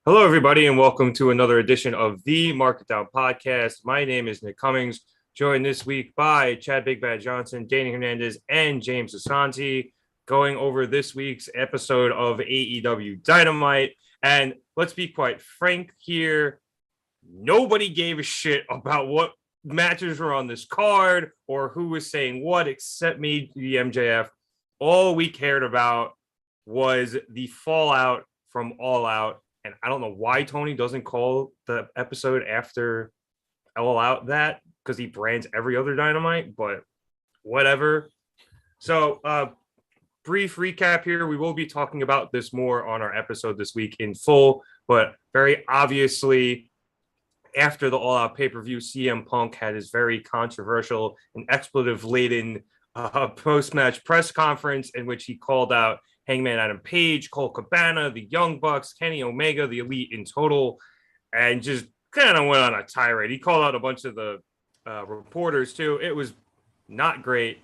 Hello, everybody, and welcome to another edition of the Market Down Podcast. My name is Nick Cummings, joined this week by Chad Big Bad Johnson, Danny Hernandez, and James Asante, going over this week's episode of AEW Dynamite. And let's be quite frank here, nobody gave a shit about what matches were on this card or who was saying what except me, the MJF. All we cared about was the fallout from All Out. And I don't know why Tony doesn't call the episode after All Out that, because he brands every other Dynamite, but whatever. So, brief recap here. We will be talking about this more on our episode this week in full, but very obviously, after the All Out pay-per-view, CM Punk had his very controversial and expletive-laden post-match press conference in which he called out Hangman Adam Page, Cole Cabana, the Young Bucks, Kenny Omega, the Elite in total, and just kind of went on a tirade. He called out a bunch of the reporters too. It was not great.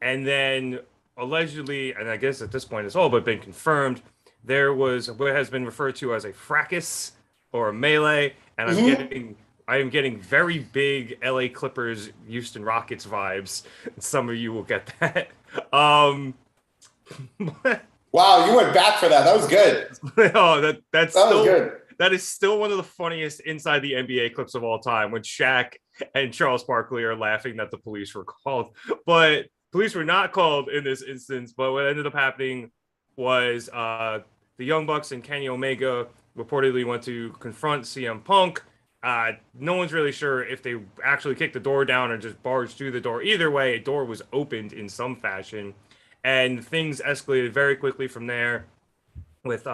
And then allegedly, and I guess at this point it's all but been confirmed, there was what has been referred to as a fracas or a melee, and I am getting very big LA Clippers, Houston Rockets vibes. Some of you will get that. Wow, you went back for that. That was good. Oh, that was good. That is still one of the funniest inside the NBA clips of all time, when Shaq and Charles Barkley are laughing that the police were called. But police were not called in this instance. But what ended up happening was the Young Bucks and Kenny Omega reportedly went to confront CM Punk. No one's really sure if they actually kicked the door down or just barged through the door. Either way, a door was opened in some fashion. And things escalated very quickly from there, with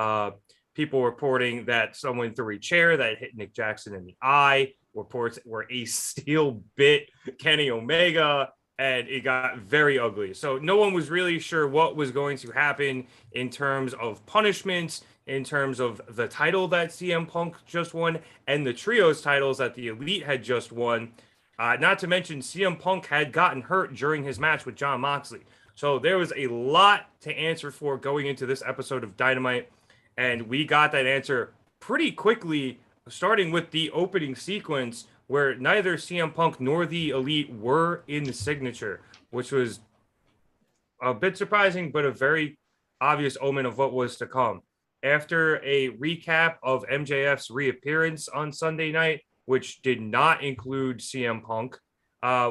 people reporting that someone threw a chair that hit Nick Jackson in the eye. Reports where Ace Steel bit Kenny Omega, and it got very ugly. So no one was really sure what was going to happen in terms of punishments, in terms of the title that CM Punk just won, and the trios titles that the Elite had just won. Not to mention CM Punk had gotten hurt during his match with Jon Moxley. So there was a lot to answer for going into this episode of Dynamite, and we got that answer pretty quickly, starting with the opening sequence where neither CM Punk nor the Elite were in the signature, which was a bit surprising, but a very obvious omen of what was to come. After a recap of MJF's reappearance on Sunday night, which did not include CM Punk,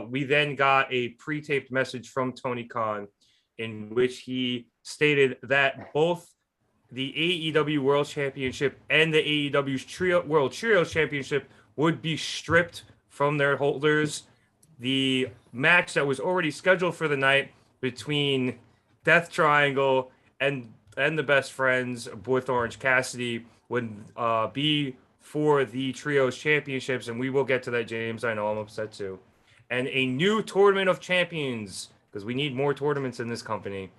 we then got a pre-taped message from Tony Khan in which he stated that both the AEW World Championship and the AEW World Trios Championship would be stripped from their holders. The match that was already scheduled for the night between Death Triangle and the Best Friends with Orange Cassidy would be for the Trios Championships, and we will get to that, James. I know I'm upset too. And a new Tournament of Champions, because we need more tournaments in this company,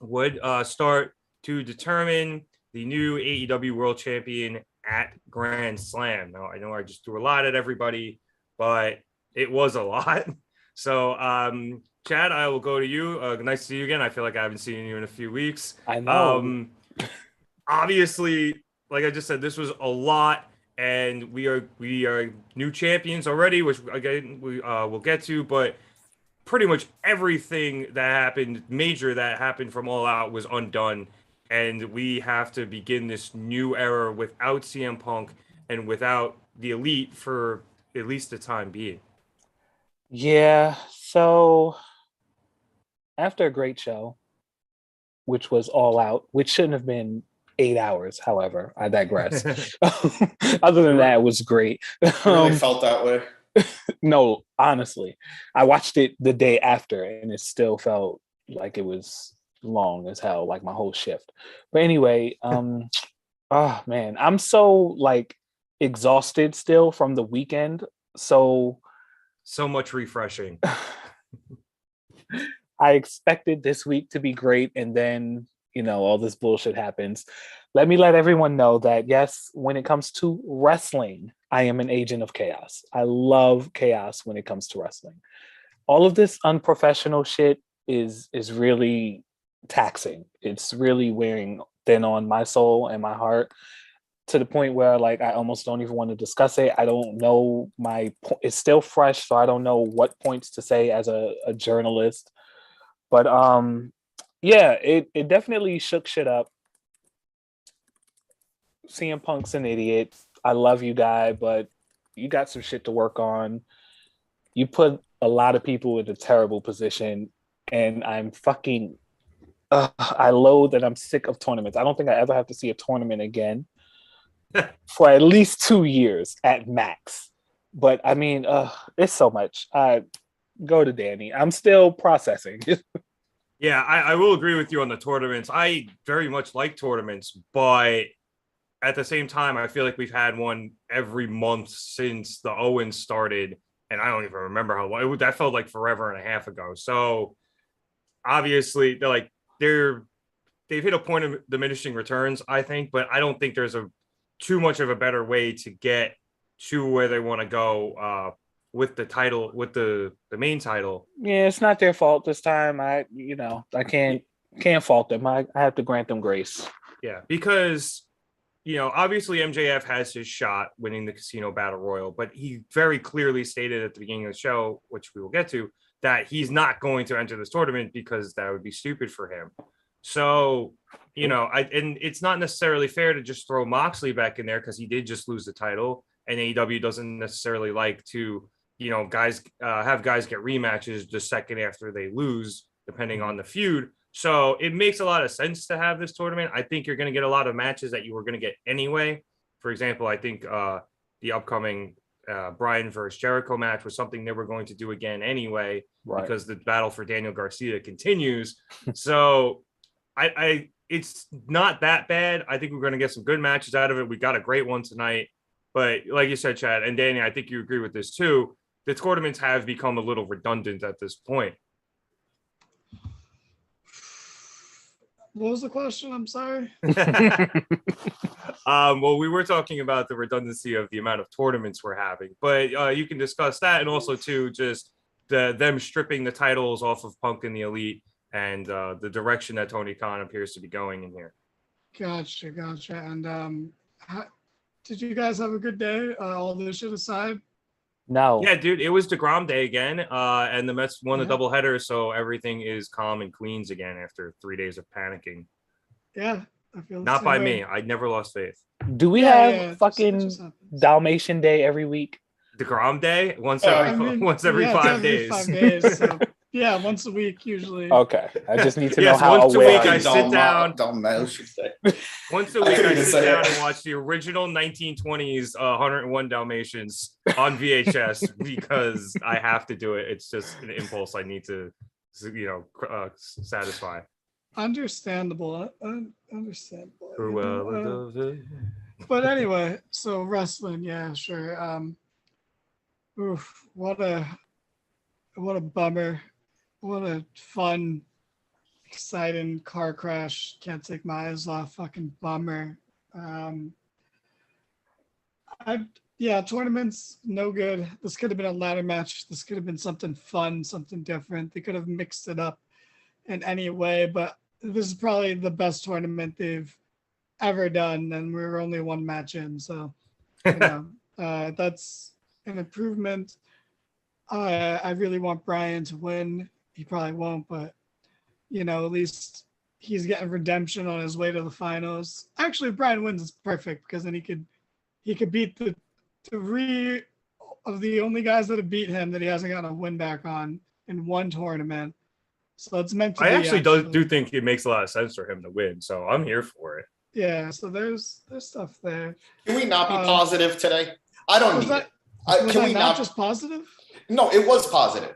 would start to determine the new AEW World Champion at Grand Slam. Now, I know I just threw a lot at everybody, but it was a lot. So, Chad, I will go to you. Nice to see you again. I feel like I haven't seen you in a few weeks. I know. Obviously, like I just said, this was a lot. And we are new champions already, which again we will get to. But pretty much everything that happened from All Out was undone, and we have to begin this new era without CM Punk and without the Elite for at least the time being. Yeah. So after a great show, which was All Out, which shouldn't have been 8 hours. However, I digress. Other than that, it was great. Really felt that way. No, honestly, I watched it the day after, and it still felt like it was long as hell, like my whole shift. But anyway, oh man, I'm so exhausted still from the weekend. So much refreshing. I expected this week to be great, and then all this bullshit happens. Let me let everyone know that, yes, when it comes to wrestling, I am an agent of chaos. I love chaos when it comes to wrestling. All of this unprofessional shit is really taxing. It's really wearing thin on my soul and my heart to the point where like I almost don't even want to discuss it. I don't know it's still fresh, so I don't know what points to say as a journalist. But yeah, it definitely shook shit up. CM Punk's an idiot. I love you, guy, but you got some shit to work on. You put a lot of people in a terrible position, and I'm fucking. I loathe and I'm sick of tournaments. I don't think I ever have to see a tournament again for at least 2 years at max. But I mean, it's so much. Go to Danny. I'm still processing. Yeah, I will agree with you on the tournaments. I very much like tournaments, but at the same time, I feel like we've had one every month since the Owens started, and I don't even remember how long. That felt like forever and a half ago. So obviously, they've hit a point of diminishing returns, I think, but I don't think there's too much of a better way to get to where they want to go with the title, with the main title. Yeah, it's not their fault this time. I can't fault them. I have to grant them grace. Yeah, because obviously MJF has his shot winning the Casino Battle Royal, but he very clearly stated at the beginning of the show, which we will get to, that he's not going to enter this tournament because that would be stupid for him. So, and it's not necessarily fair to just throw Moxley back in there because he did just lose the title, and AEW doesn't necessarily like to, guys have guys get rematches the second after they lose, depending on the feud. So it makes a lot of sense to have this tournament. I think you're going to get a lot of matches that you were going to get anyway. For example, I think the upcoming Bryan versus Jericho match was something they were going to do again anyway, right, because the battle for Daniel Garcia continues. So it's not that bad. I think we're going to get some good matches out of it. We got a great one tonight. But like you said, Chad, and Danny, I think you agree with this too, the tournaments have become a little redundant at this point. What was the question? I'm sorry. Well, we were talking about the redundancy of the amount of tournaments we're having, but you can discuss that, and also too just them stripping the titles off of Punk and the Elite, and the direction that Tony Khan appears to be going in here. Gotcha. And did you guys have a good day? All this shit aside. No. Yeah, dude, it was DeGrom Day again, and the Mets won a doubleheader, so everything is calm and Queens again after 3 days of panicking. Yeah, I feel not by me. I never lost faith. Do we have fucking Dalmatian Day every week? DeGrom Day once every 5 days. 5 days. So, yeah, once a week usually. Okay, I just need to know how once aware. A week I sit down. Once a week I sit down and watch the original 1920s 101 Dalmatians on VHS because I have to do it. It's just an impulse I need to, satisfy. Understandable. Understandable. But anyway, so wrestling, yeah, sure. What a bummer. What a fun, exciting car crash. Can't take my eyes off. Fucking bummer. Tournaments, no good. This could have been a ladder match. This could have been something fun, something different. They could have mixed it up in any way, but this is probably the best tournament they've ever done, and we're only one match in, so that's an improvement. I really want Bryan to win. He probably won't, but at least he's getting redemption on his way to the finals. Actually, if Bryan wins, it's perfect because then he could beat the 3 of the only guys that have beat him that he hasn't gotten a win back on in one tournament. So it's meant to be. I actually do think it makes a lot of sense for him to win, so I'm here for it. Yeah, so there's stuff there. Can we not be positive today? I don't need it. Can we not just positive? No, it was positive.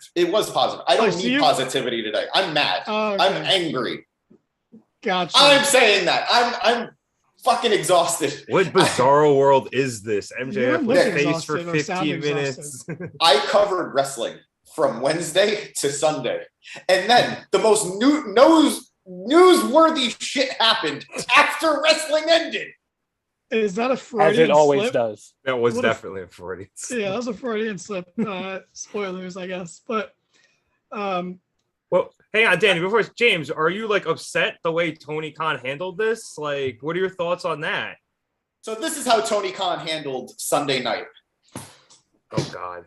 I don't need positivity today. I'm mad. Okay. I'm angry. Gotcha. I'm saying that. I'm fucking exhausted. What bizarro world is this? MJF was face for 15 minutes. I covered wrestling from Wednesday to Sunday. And then the most newsworthy shit happened after wrestling ended. Is that a Freudian slip? As it always slip? Does. That was definitely a Freudian slip. Yeah, that was a Freudian slip. Spoilers, I guess. But well, hang on, Danny. Before James, are you like upset the way Tony Khan handled this? Like, what are your thoughts on that? So this is how Tony Khan handled Sunday night. Oh God.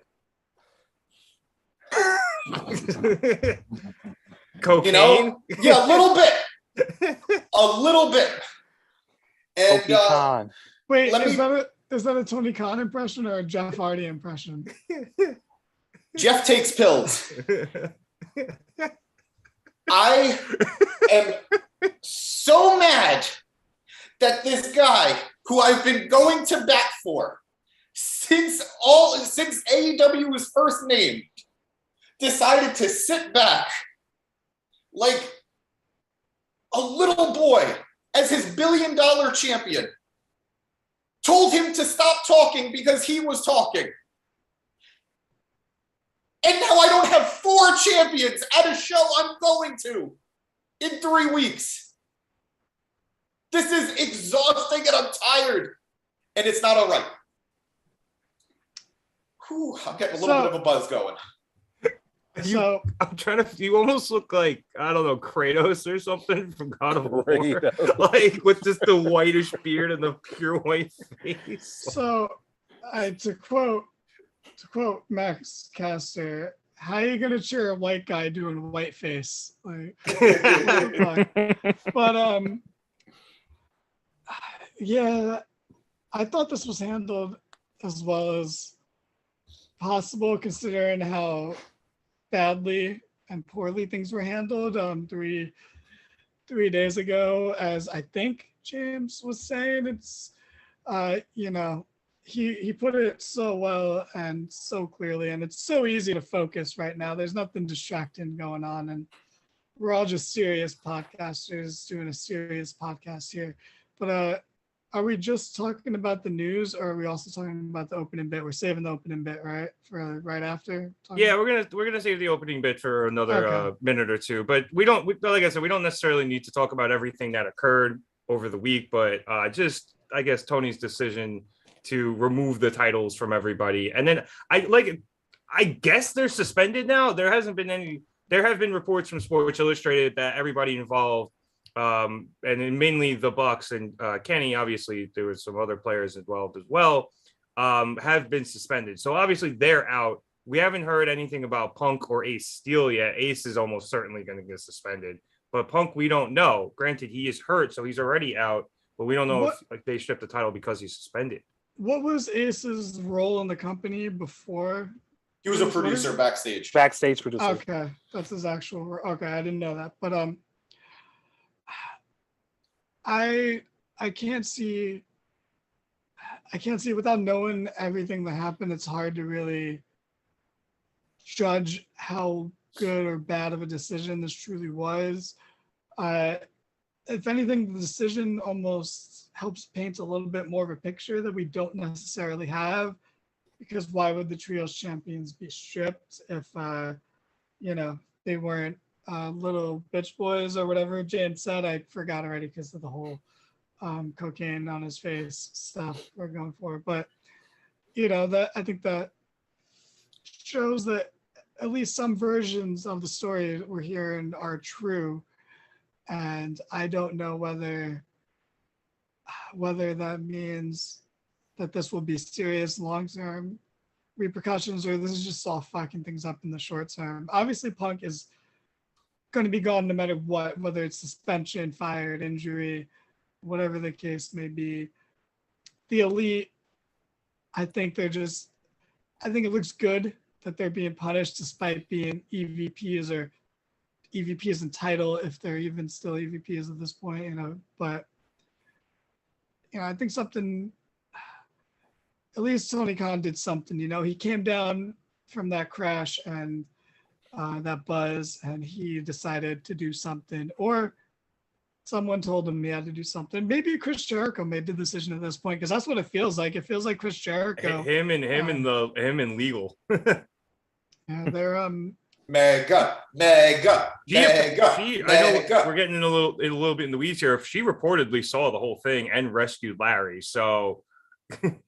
Cocaine? You know? Yeah, a little bit. A little bit. And wait, is that a Tony Khan impression or a Jeff Hardy impression? Jeff takes pills. I am so mad that this guy who I've been going to bat for since AEW was first named decided to sit back like a little boy as his $1 billion champion, told him to stop talking because he was talking. And now I don't have 4 champions at a show I'm going to in 3 weeks. This is exhausting and I'm tired. And it's not all right. Whew, I'm getting a little bit of a buzz going. I'm trying to. You almost look like, I don't know, Kratos or something from God of War, like with just the whitish beard and the pure white face. So, to quote Max Caster, how are you gonna cheer a white guy doing white face? Like, but yeah, I thought this was handled as well as possible, considering how badly and poorly things were handled 3 days ago. As I think James was saying, it's he put it so well and so clearly, and it's so easy to focus right now. There's nothing distracting going on, and we're all just serious podcasters doing a serious podcast here. But are we just talking about the news, or are we also talking about the opening bit? We're saving the opening bit, right, for right after? Yeah, we're gonna save the opening bit for another minute or two. But like I said, we don't necessarily need to talk about everything that occurred over the week. But just, I guess, Tony's decision to remove the titles from everybody, and then I guess they're suspended now. There have been reports from Sports Illustrated that everybody involved, and then mainly the Bucks and Kenny, obviously there was some other players involved as well, have been suspended. So obviously they're out. We haven't heard anything about Punk or Ace Steel yet. Ace is almost certainly going to get suspended, but Punk, we don't know. Granted, he is hurt, so he's already out, but we don't know if they stripped the title because he's suspended. What was Ace's role in the company before? He was a producer backstage. Backstage producer. Okay, that's his actual. Okay, I didn't know that, but I can't see without knowing everything that happened. It's hard to really judge how good or bad of a decision this truly was. If anything, the decision almost helps paint a little bit more of a picture that we don't necessarily have, because why would the trios champions be stripped if they weren't little bitch boys or whatever James said? I forgot already because of the whole cocaine on his face stuff we're going for. But that, I think that shows that at least some versions of the story we're hearing are true, and I don't know whether that means that this will be serious long-term repercussions, or this is just all fucking things up in the short term. Obviously, Punk is going to be gone no matter what, whether it's suspension, fired, injury, whatever the case may be. The Elite, I think it looks good that they're being punished despite being EVPs or EVPs in title, if they're even still EVPs at this point, but I think something, at least Tony Khan did something. He came down from that crash and that buzz, and he decided to do something, or someone told him he had to do something. Maybe Chris Jericho made the decision at this point, because that's what it feels like. It feels like Chris Jericho, him and Legal. Yeah, they're Mega. I know we're getting in a little bit in the weeds here. She reportedly saw the whole thing and rescued Larry, so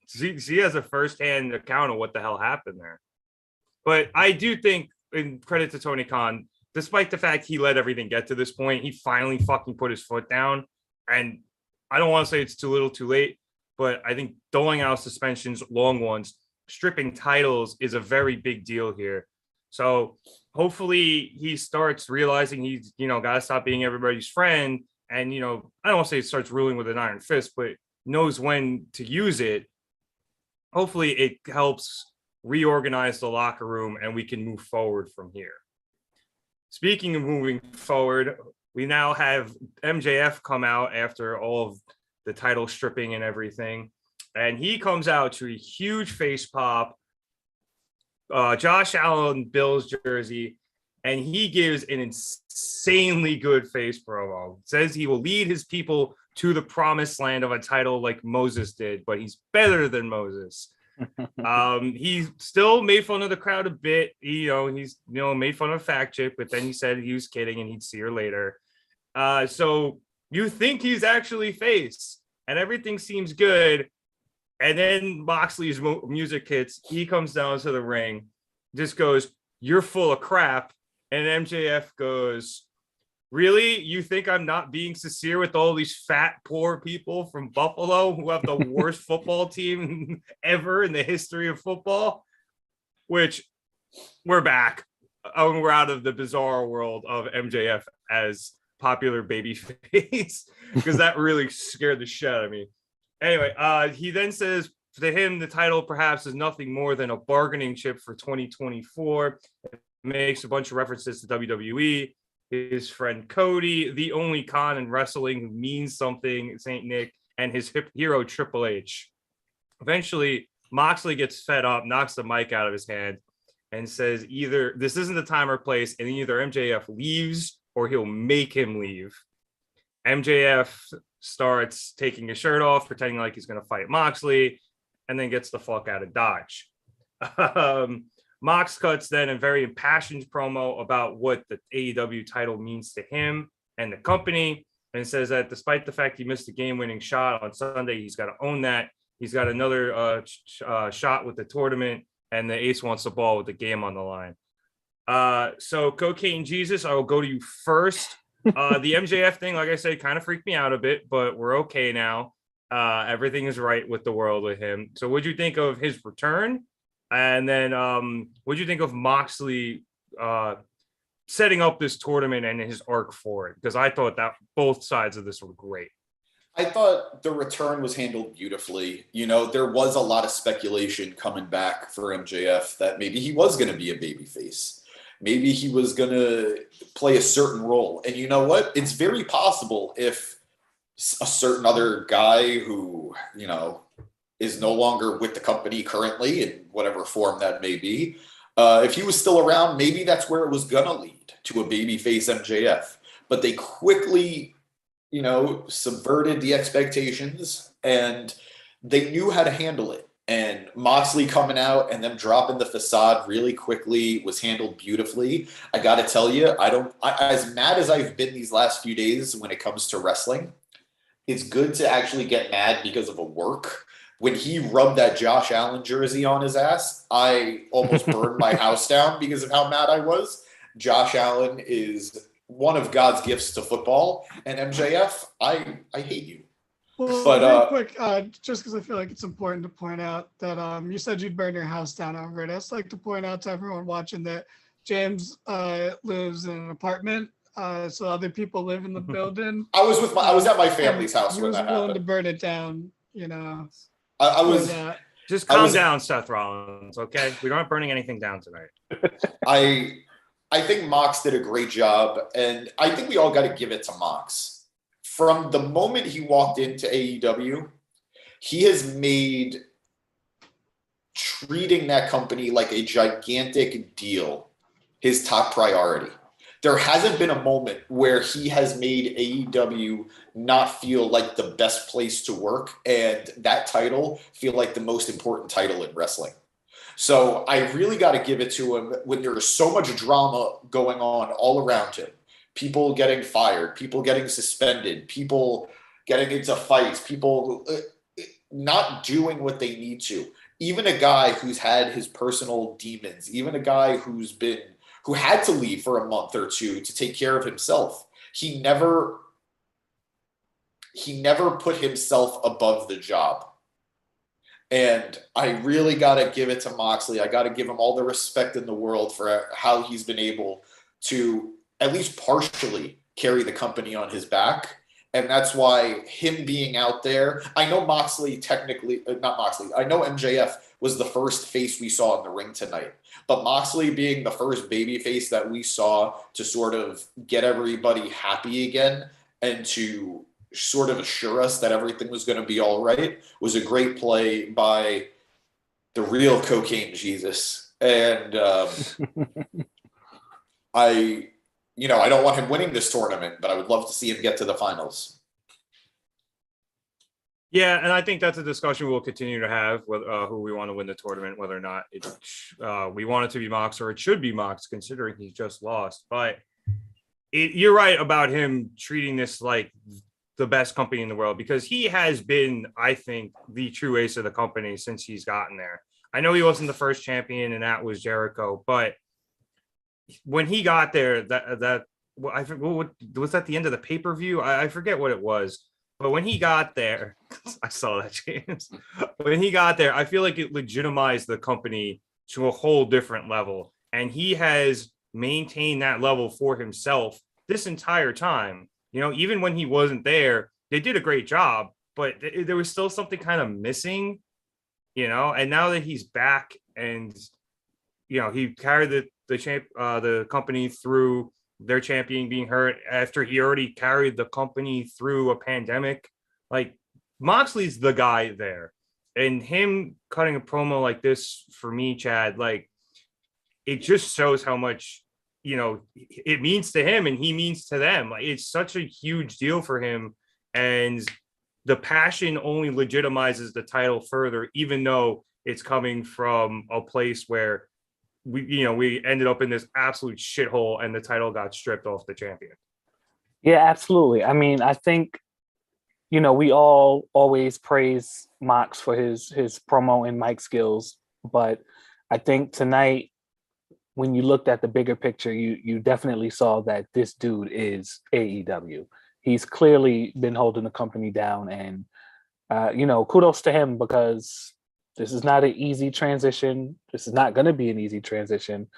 she has a firsthand account of what the hell happened there. But I do think, in credit to Tony Khan, despite the fact he let everything get to this point, he finally fucking put his foot down. And I don't want to say it's too little too late, but I think doling out suspensions, long ones, stripping titles is a very big deal here. So hopefully he starts realizing he's, got to stop being everybody's friend. And, I don't want to say he starts ruling with an iron fist, but knows when to use it. Hopefully it helps reorganize the locker room and we can move forward from here. Speaking of moving forward, we now have MJF come out after all of the title stripping and everything. And he comes out to a huge face pop. Josh Allen Bill's jersey, and he gives an insanely good face promo. Says he will lead his people to the promised land of a title like Moses did, but he's better than Moses. He still made fun of the crowd a bit. He's made fun of Fact Chick, but then he said he was kidding and he'd see her later. So you think he's actually face, and everything seems good. And then Moxley's music hits. He comes down to the ring, just goes, "You're full of crap." And MJF goes, "Really? You think I'm not being sincere with all these fat, poor people from Buffalo who have the worst football team ever in the history of football?" Which, we're back. We're out of the bizarre world of MJF as popular babyface, because that really scared the shit out of me. Anyway, he then says to him, the title perhaps is nothing more than a bargaining chip for 2024. It makes a bunch of references to WWE, his friend Cody, the only con in wrestling who means something, St. Nick, and his hero Triple H. Eventually, Moxley gets fed up, knocks the mic out of his hand, and says either this isn't the time or place, and either MJF leaves or he'll make him leave. MJF starts taking his shirt off, pretending like he's going to fight Moxley, and then gets the fuck out of Dodge. Mox cuts then a very impassioned promo about what the AEW title means to him and the company, and says that despite the fact he missed the game-winning shot on Sunday, he's got to own that. He's got another shot with the tournament, and the ace wants the ball with the game on the line. So Cocaine Jesus, I will go to you first. The MJF thing, like I said, kind of freaked me out a bit, but we're okay now. Everything is right with the world with him. So what'd you think of his return? And then what'd you think of Moxley setting up this tournament and his arc for it? Because I thought that both sides of this were great. I thought the return was handled beautifully. There was a lot of speculation coming back for MJF that maybe he was going to be a babyface. Maybe he was going to play a certain role. And you know what? It's very possible if a certain other guy who, is no longer with the company currently in whatever form that may be, if he was still around, maybe that's where it was going to lead, to a babyface MJF. But they quickly, subverted the expectations, and they knew how to handle it. And Moxley coming out and them dropping the facade really quickly was handled beautifully. I got to tell you, as mad as I've been these last few days when it comes to wrestling, it's good to actually get mad because of a work. When he rubbed that Josh Allen jersey on his ass, I almost burned my house down because of how mad I was. Josh Allen is one of God's gifts to football, and MJF, I hate you. Well, but real quick, just because I feel like it's important to point out that you said you'd burn your house down over it. I'd just like to point out to everyone watching that James lives in an apartment, so other people live in the building. I was at my family's house he when was that willing happened. to burn it down. I was. Calm down, Seth Rollins. Okay, we aren't burning anything down tonight. I think Mox did a great job, and I think we all got to give it to Mox. From the moment he walked into AEW, he has made treating that company like a gigantic deal his top priority. There hasn't been a moment where he has made AEW not feel like the best place to work and that title feel like the most important title in wrestling. So I really got to give it to him when there is so much drama going on all around him. People getting fired, people getting suspended, people getting into fights, people not doing what they need to. Even a guy who's had his personal demons, even a guy who who had to leave for a month or two to take care of himself. He never put himself above the job. And I really got to give it to Moxley. I got to give him all the respect in the world for how he's been able to at least partially carry the company on his back. And that's why him being out there, I know Moxley technically, not Moxley, I know MJF was the first face we saw in the ring tonight. But Moxley being the first baby face that we saw to sort of get everybody happy again and to sort of assure us that everything was going to be all right was a great play by the real cocaine Jesus. And I don't want him winning this tournament, but I would love to see him get to the finals. Yeah, and I think that's a discussion we'll continue to have with who we want to win the tournament, whether or not we want it to be Mox or it should be Mox, considering he's just lost. But you're right about him treating this like the best company in the world, because he has been, I think, the true ace of the company since he's gotten there. I know he wasn't the first champion, and that was Jericho, but when he got there, I forget, what was that the end of the pay-per-view? I forget what it was, but when he got there, I saw that, James. When he got there, I feel like it legitimized the company to a whole different level, and he has maintained that level for himself this entire time. You know, even when he wasn't there, they did a great job, but there was still something kind of missing, you know. And now that he's back, and you know, he carried the company through their champion being hurt after he already carried the company through a pandemic. Like, Moxley's the guy there, and him cutting a promo like this for me, Chad, like, it just shows how much, you know, it means to him and he means to them. Like, it's such a huge deal for him, and the passion only legitimizes the title further, even though it's coming from a place where we ended up in this absolute shithole and the title got stripped off the champion. Yeah, absolutely. I mean, I think, you know, we all always praise Mox for his promo and mic skills, but I think tonight, when you looked at the bigger picture, you definitely saw that this dude is AEW. He's clearly been holding the company down, and you know, kudos to him, because this is not an easy transition. This is not going to be an easy transition.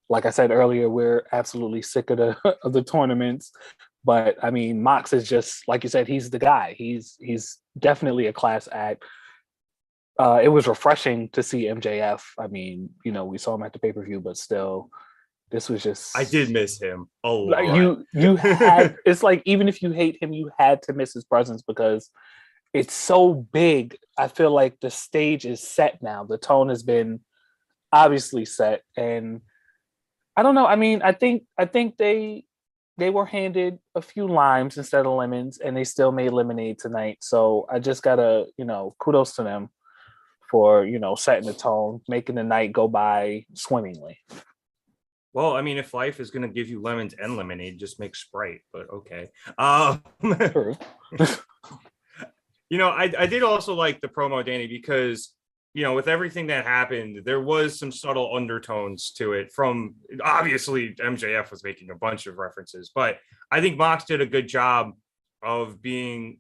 Like I said earlier, we're absolutely sick of the tournaments. But I mean, Mox is just, like you said, he's the guy. He's definitely a class act. It was refreshing to see MJF. I mean, you know, we saw him at the pay-per-view, but still, this was just... I did miss him a lot. You had... It's like, even if you hate him, you had to miss his presence, because it's so big. I feel like the stage is set now. The tone has been obviously set. And I don't know. I mean, I think they were handed a few limes instead of lemons, and they still made lemonade tonight. So I just gotta, you know, kudos to them for, you know, setting the tone, making the night go by swimmingly. Well, I mean, if life is going to give you lemons and lemonade, just make Sprite, but okay. True. You know, I did also like the promo, Danny, because, you know, with everything that happened, there was some subtle undertones to it from, obviously, MJF was making a bunch of references, but I think Mox did a good job of being,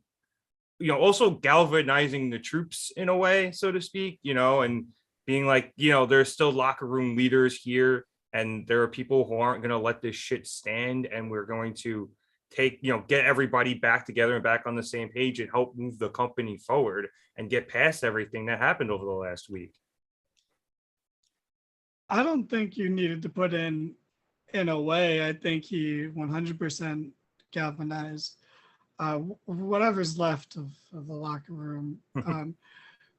you know, also galvanizing the troops in a way, so to speak, you know, and being like, you know, there's still locker room leaders here, and there are people who aren't going to let this shit stand, and we're going to get everybody back together and back on the same page and help move the company forward and get past everything that happened over the last week. I don't think you needed to put in a way. I think he 100% galvanized whatever's left of the locker room.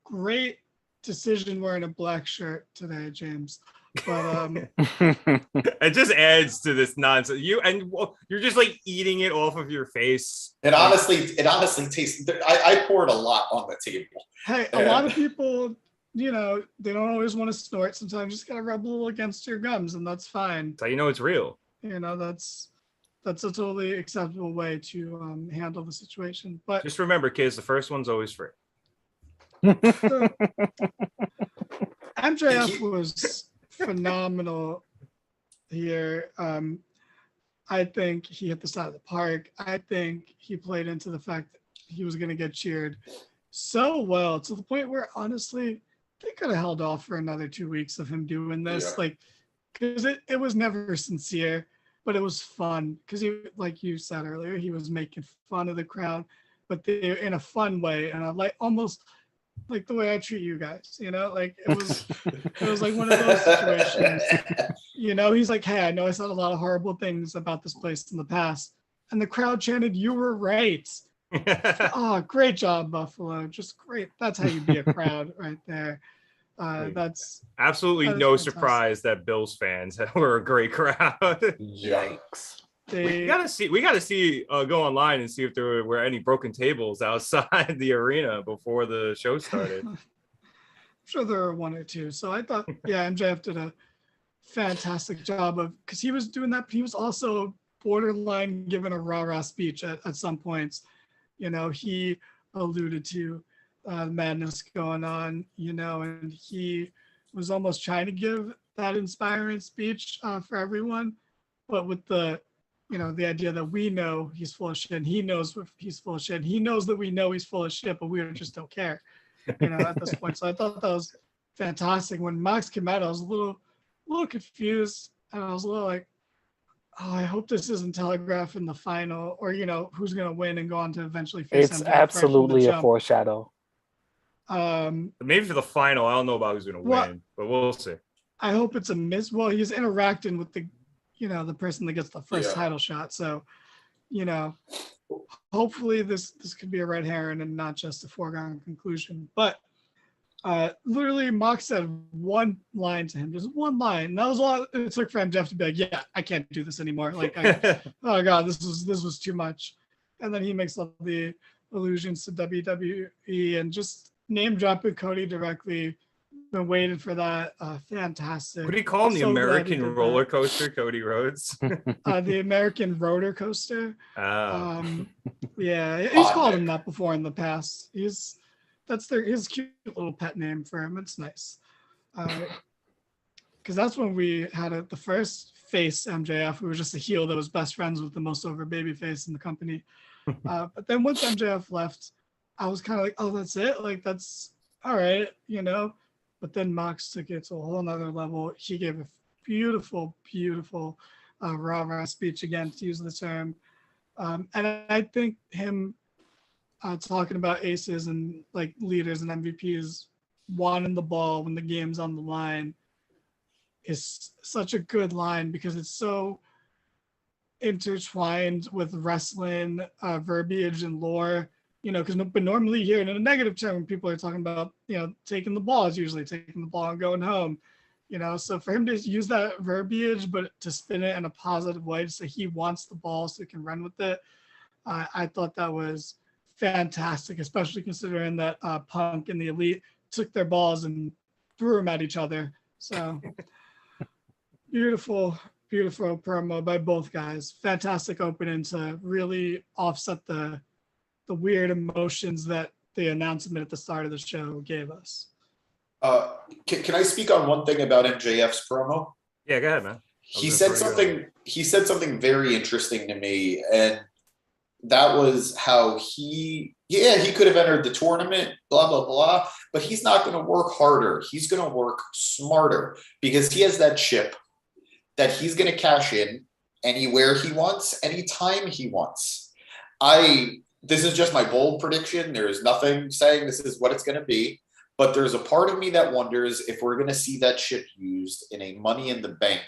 Great decision wearing a black shirt today, James. But it just adds to this nonsense. You're just like eating it off of your face. It honestly tastes. I poured a lot on the table. Hey, a lot of people, you know, they don't always want to snort. Sometimes you just gotta rub a little against your gums, and that's fine. That's how you know it's real. You know, that's a totally acceptable way to handle the situation. But just remember, kids, the first one's always free. MJF was phenomenal here. I think he hit the side of the park. I think he played into the fact that he was going to get cheered so well to the point where honestly they could have held off for another 2 weeks of him doing this, like, because it was never sincere, but it was fun because he, like you said earlier, he was making fun of the crowd, but they in a fun way, and I like almost like the way I treat you guys, like it was like one of those situations. He's like, hey, I know I said a lot of horrible things about this place in the past, and the crowd chanted, "You were right." Oh, great job, Buffalo. Just great. That's how you be a crowd right there. That's absolutely no fantastic. Surprise that Bills fans were a great crowd. Yikes. We gotta see go online and see if there were any broken tables outside the arena before the show started. I'm sure there were one or two. So I thought, MJF did a fantastic job of, because he was doing that, but he was also borderline giving a rah-rah speech at some points. He alluded to madness going on, and he was almost trying to give that inspiring speech for everyone, but with the idea that we know he's full of shit, and he knows he's full of shit. He knows that we know he's full of shit, but we just don't care, at this point. So I thought that was fantastic. When Mox came out, I was a little confused, and I was a little like, oh, I hope this isn't telegraphing the final, or who's gonna win and go on to eventually face. It's absolutely a foreshadow. Maybe for the final, I don't know about who's gonna win, but we'll see. I hope it's a miss. Well, he's interacting with the the person that gets the first title shot. So, hopefully this could be a red herring and not just a foregone conclusion. But literally, Mox said one line to him, just one line. And that was all it took for MJF to be like, yeah, I can't do this anymore. Like, oh God, this was too much. And then he makes all the allusions to WWE and just name dropping Cody directly. Been waiting for that. Fantastic. What do you call him? The American roller coaster, Cody Rhodes? The American roller coaster. Oh. Yeah, he's called him that before in the past. That's his cute little pet name for him. It's nice. Because that's when we had the first face MJF, who was just a heel that was best friends with the most over baby face in the company. But then once MJF left, I was kind of like, oh, that's it? Like, that's all right, But then Mox took it to a whole nother level. He gave a beautiful, beautiful rah-rah speech, again, to use the term. And I think him talking about aces and like leaders and MVPs wanting the ball when the game's on the line is such a good line, because it's so intertwined with wrestling verbiage and lore. But normally here in a negative term, when people are talking about, taking the ball, is usually taking the ball and going home, so for him to use that verbiage, but to spin it in a positive way, to say he wants the ball so he can run with it. I thought that was fantastic, especially considering that Punk and the Elite took their balls and threw them at each other. So beautiful, beautiful promo by both guys. Fantastic opening to really offset the weird emotions that the announcement at the start of the show gave us. Can I speak on one thing about MJF's promo? Yeah, go ahead, man. He said something very interesting to me, and that was how he could have entered the tournament, blah, blah, blah, but he's not going to work harder. He's going to work smarter, because he has that chip that he's going to cash in anywhere he wants, anytime he wants. This is just my bold prediction. There is nothing saying this is what it's going to be, but there's a part of me that wonders if we're going to see that chip used in a Money in the Bank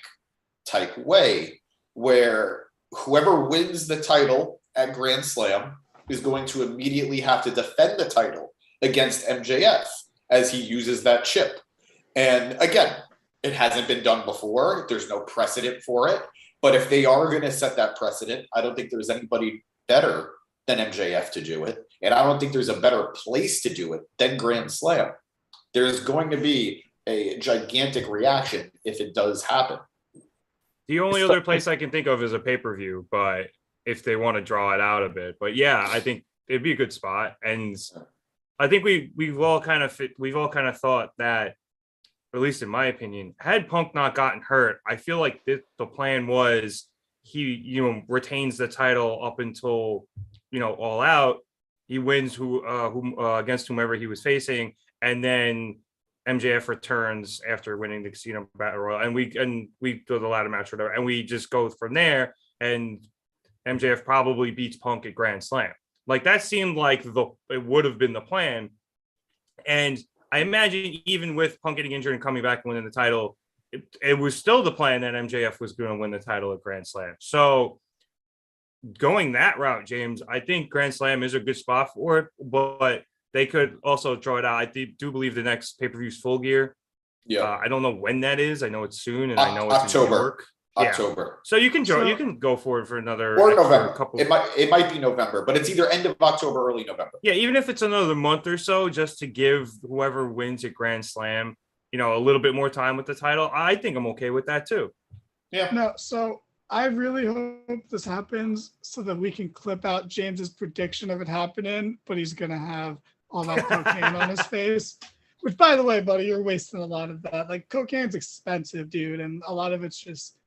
type way, where whoever wins the title at Grand Slam is going to immediately have to defend the title against MJF as he uses that chip. And again, it hasn't been done before. There's no precedent for it. But if they are going to set that precedent, I don't think there's anybody better than MJF to do it. And I don't think there's a better place to do it than Grand Slam. There's going to be a gigantic reaction if it does happen. The only other place I can think of is a pay-per-view, but if they want to draw it out a bit. But yeah, I think it'd be a good spot. And I think we've all kind of thought that at least in my opinion, had Punk not gotten hurt, I feel like the plan was he, retains the title up until, All Out. He wins against whomever he was facing, and then MJF returns after winning the Casino Battle Royal, and we do the ladder match or whatever, and we just go from there. And MJF probably beats Punk at Grand Slam. Like that seemed like it would have been the plan. And I imagine even with Punk getting injured and coming back and winning the title, it was still the plan that MJF was going to win the title at Grand Slam. So going that route, James, I think Grand Slam is a good spot for it, but they could also draw it out. I do believe the next pay-per-view is Full Gear. Yeah. I don't know when that is. I know it's soon, and I know it's October. In New York. October. Yeah. So you can go for it for another or November. Couple. It might be November, but it's either end of October, early November. Yeah, even if it's another month or so, just to give whoever wins at Grand Slam, a little bit more time with the title. I think I'm okay with that too. Yeah. No, so I really hope this happens so that we can clip out James's prediction of it happening, but he's gonna have all that cocaine on his face. Which, by the way, buddy, you're wasting a lot of that. Like, cocaine's expensive, dude, and a lot of it's just,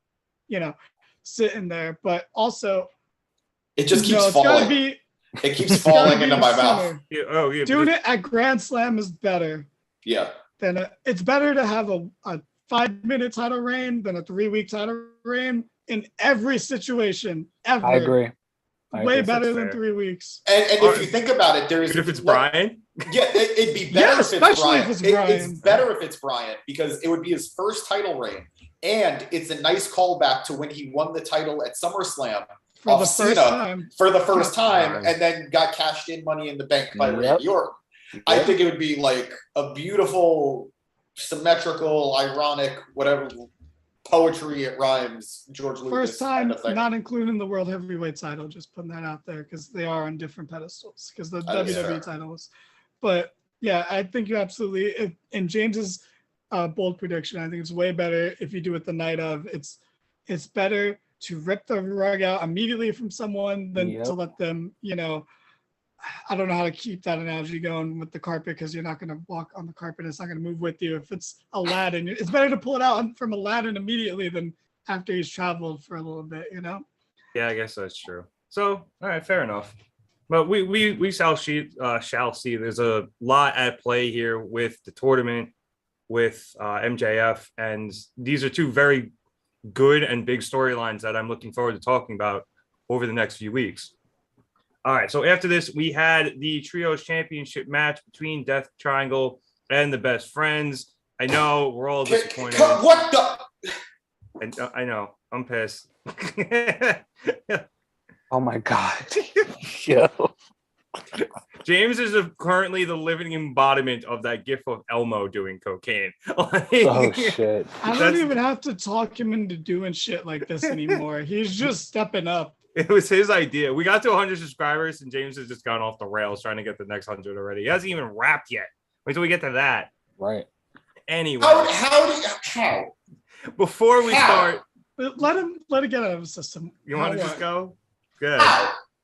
sitting there. But also, it just keeps falling. It keeps falling into my mouth. Yeah, doing it at Grand Slam is better. Yeah. It's better to have a 5-minute title reign than a 3-week title reign in every situation ever. I agree. Way better than 3 weeks. And if you think about it, if it's Brian, it'd be better if it's Brian. If it's Brian. It's better if it's Brian because it would be his first title reign, and it's a nice callback to when he won the title at SummerSlam for the first time, and then got cashed in Money in the Bank by Randy Orton. I think it would be like a beautiful, symmetrical, ironic, whatever poetry it rhymes. George Lucas. First time, not including the World Heavyweight title. Just putting that out there because they are on different pedestals. Because the WWE title was, but yeah, I think you absolutely. In James's bold prediction, I think it's way better if you do it the night of. It's better to rip the rug out immediately from someone than to let them, I don't know how to keep that analogy going with the carpet because you're not going to walk on the carpet. It's not going to move with you. If it's Aladdin, it's better to pull it out from Aladdin immediately than after he's traveled for a little bit, Yeah, I guess that's true. So, all right, fair enough. But we shall see. There's a lot at play here with the tournament, with MJF, and these are two very good and big storylines that I'm looking forward to talking about over the next few weeks. All right, so after this, we had the Trios Championship match between Death Triangle and the Best Friends. I know we're all disappointed. What the? And I know I'm pissed. Oh my god! Yo. James is currently the living embodiment of that gif of Elmo doing cocaine. Oh shit! I don't even have to talk him into doing shit like this anymore. He's just stepping up. It was his idea. We got to 100 subscribers, and James has just gone off the rails trying to get the next 100 already. He hasn't even rapped yet. Wait till we get to that. Right. Anyway. How? Before we start. Let it get out of the system. You want to just go? Good.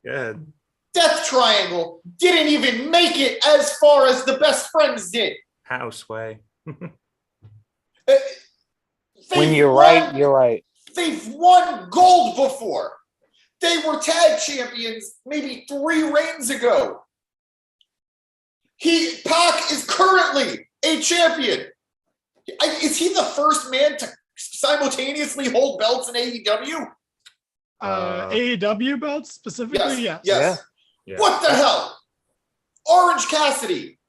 Good. Death Triangle didn't even make it as far as the Best Friends did. How, Sway? When you're right, you're right. They've won gold before. They were tag champions maybe 3 reigns ago. Pac is currently a champion. Is he the first man to simultaneously hold belts in AEW? AEW belts specifically? Yes. Yeah. What the hell? Orange Cassidy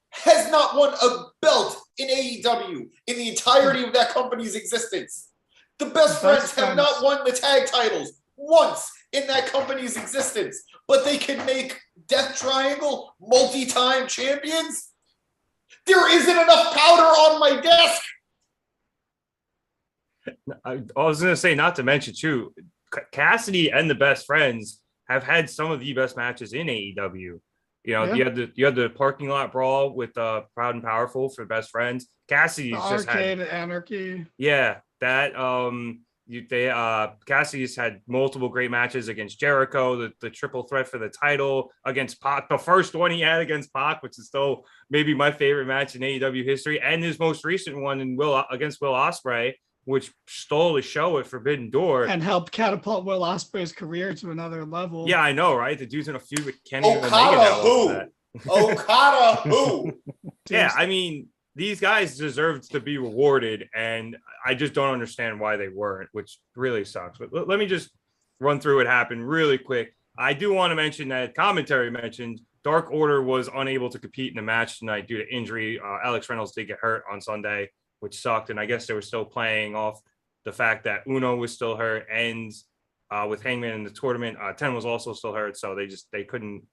has not won a belt in AEW in the entirety of that company's existence. The Best Friends have not won the tag titles once in that company's existence, but they can make Death Triangle multi-time champions? There isn't enough powder on my desk. I was going to say, not to mention too, Cassidy and the Best Friends have had some of the best matches in AEW. You had the parking lot brawl with Proud and Powerful for Best Friends. Cassidy's just Arcade Anarchy. Yeah, that Cassie's had multiple great matches against Jericho, the triple threat for the title against Pac, the first one he had against Pac, which is still maybe my favorite match in AEW history, and his most recent one against Will Ospreay, which stole the show at Forbidden Door and helped catapult Will Ospreay's career to another level. Yeah, I know, right? The dude's in a feud with Kenny Okada. Who? Yeah, I mean, these guys deserved to be rewarded, and I just don't understand why they weren't, which really sucks. But let me just run through what happened really quick. I do want to mention that commentary mentioned Dark Order was unable to compete in the match tonight due to injury. Alex Reynolds did get hurt on Sunday, which sucked, and I guess they were still playing off the fact that Uno was still hurt, and with Hangman in the tournament, Ten was also still hurt, so they couldn't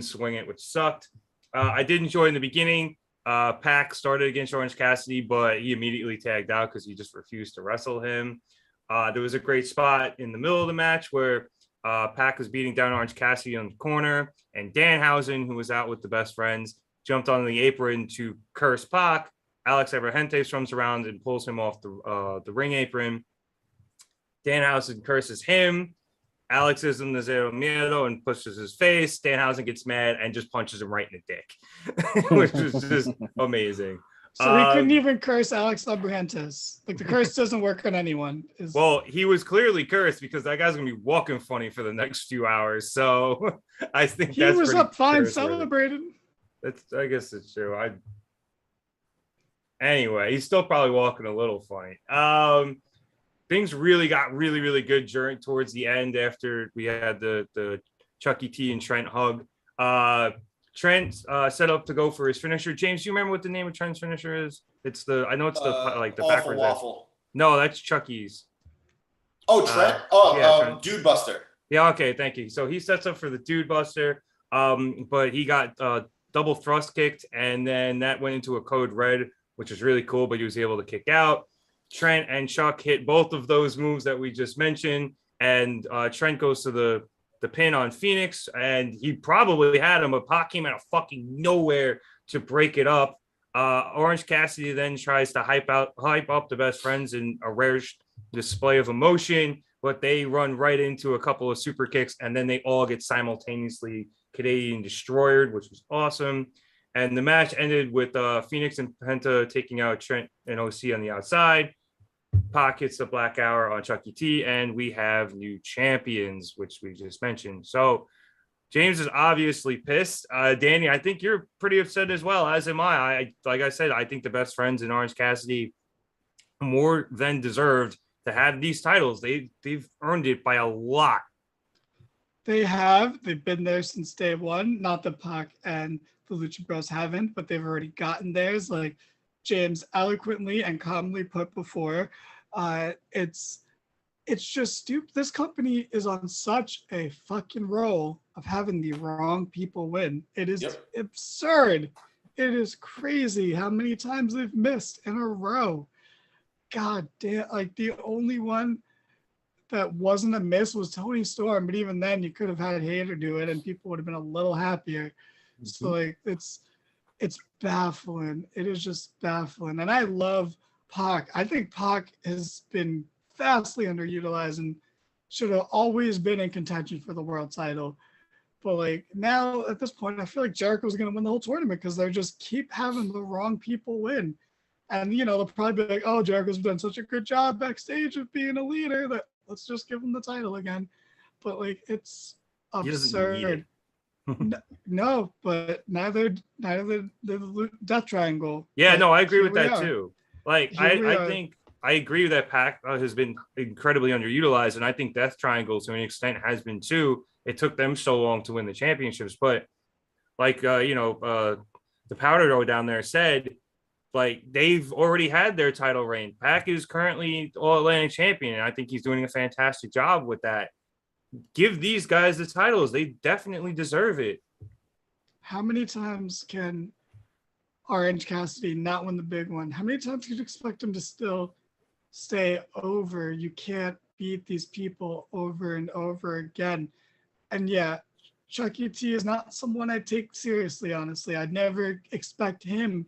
swing it, which sucked. I did enjoy in the beginning. Pac started against Orange Cassidy, but he immediately tagged out because he just refused to wrestle him. There was a great spot in the middle of the match where Pac was beating down Orange Cassidy on the corner, and Danhausen, who was out with the Best Friends, jumped on the apron to curse Pac. Alex Abrahantes comes around and pulls him off the ring apron. Danhausen curses him. Alex is in the Zero Miedo and pushes his face. Danhausen gets mad and just punches him right in the dick, which is just amazing. So he couldn't even curse Alex Abrahantes. Like, the curse doesn't work on anyone. Well, he was clearly cursed because that guy's going to be walking funny for the next few hours. So I think he was up fine, celebrated. I guess it's true. Anyway, he's still probably walking a little funny. Things really got really good towards the end after we had the Chucky T and Trent hug. Trent set up to go for his finisher. James, do you remember what the name of Trent's finisher is? It's the backwards waffle. No, that's Chucky's. Oh, Trent. Trent. Dude Buster. Yeah, okay, thank you. So he sets up for the Dude Buster, but he got double thrust kicked, and then that went into a code red, which is really cool, but he was able to kick out. Trent and Chuck hit both of those moves that we just mentioned, and Trent goes to the pin on Phoenix, and he probably had him, but Pac came out of fucking nowhere to break it up. Orange Cassidy then tries to hype up the Best Friends in a rare display of emotion, but they run right into a couple of super kicks, and then they all get simultaneously Canadian destroyed, which was awesome. And the match ended with Phoenix and Penta taking out Trent and OC on the outside. Pac hits the Black Hour on Chucky T, and we have new champions, which we just mentioned. So James is obviously pissed. Danny, I think you're pretty upset as well, as am I. Like I said, I think the Best Friends in Orange Cassidy more than deserved to have these titles. They've earned it by a lot. They have. They've been there since day one. Not that Pac and the Lucha Bros haven't, but they've already gotten theirs. Like James eloquently and calmly put before, it's just stupid. This company is on such a fucking roll of having the wrong people win. It is absurd. It is crazy how many times they've missed in a row. God damn, like the only one that wasn't a miss was Tony Storm, but even then you could have had Hater do it and people would have been a little happier. Mm-hmm. So like it's baffling. It is just baffling. And I love Pac. I think Pac has been vastly underutilized and should have always been in contention for the world title. But like now at this point, I feel like Jericho's going to win the whole tournament because they just keep having the wrong people win. And, you know, they'll probably be like, oh, Jericho's done such a good job backstage of being a leader that let's just give him the title again. But like, it's absurd. No, but neither the Death Triangle. Yeah, no, I agree with that too. Like, I think I agree that Pac has been incredibly underutilized, and I think Death Triangle to an extent has been too. It took them so long to win the championships, but like the Powder Dog down there said, like they've already had their title reign. Pac is currently All Atlantic champion, and I think he's doing a fantastic job with that. Give these guys the titles; they definitely deserve it. How many times can Orange Cassidy not win the big one? How many times can you expect him to still stay over? You can't beat these people over and over again. And yeah, Chucky T is not someone I take seriously, honestly. I'd never expect him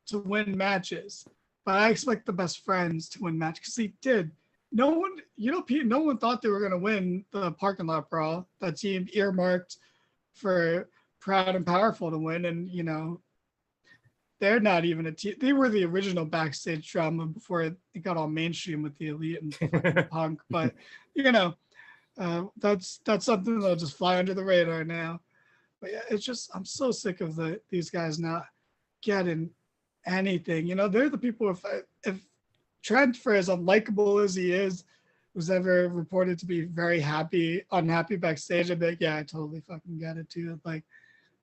to win matches, but I expect the Best Friends to win matches because he did. no one, Pete, no one thought they were going to win the parking lot brawl. That team earmarked for Proud and Powerful to win. And, they're not even a team. They were the original backstage drama before it got all mainstream with the Elite and Punk. But, that's something that'll just fly under the radar now. But yeah, it's just, I'm so sick of these guys not getting anything. They're the people, if Trent, for as unlikable as he is, was ever reported to be very unhappy backstage, I'd be like, yeah, I totally fucking get it too. Like,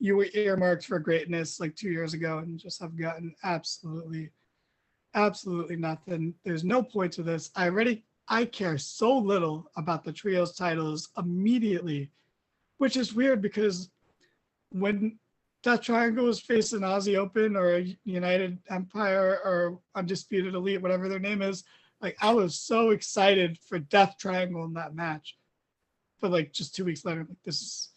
you were earmarked for greatness like 2 years ago and just have gotten absolutely nothing. There's no point to this. I care so little about the trios titles immediately, which is weird because when Death Triangle was facing Aussie Open or United Empire or Undisputed Elite, whatever their name is, like, I was so excited for Death Triangle in that match. But like just 2 weeks later, I'm like, this is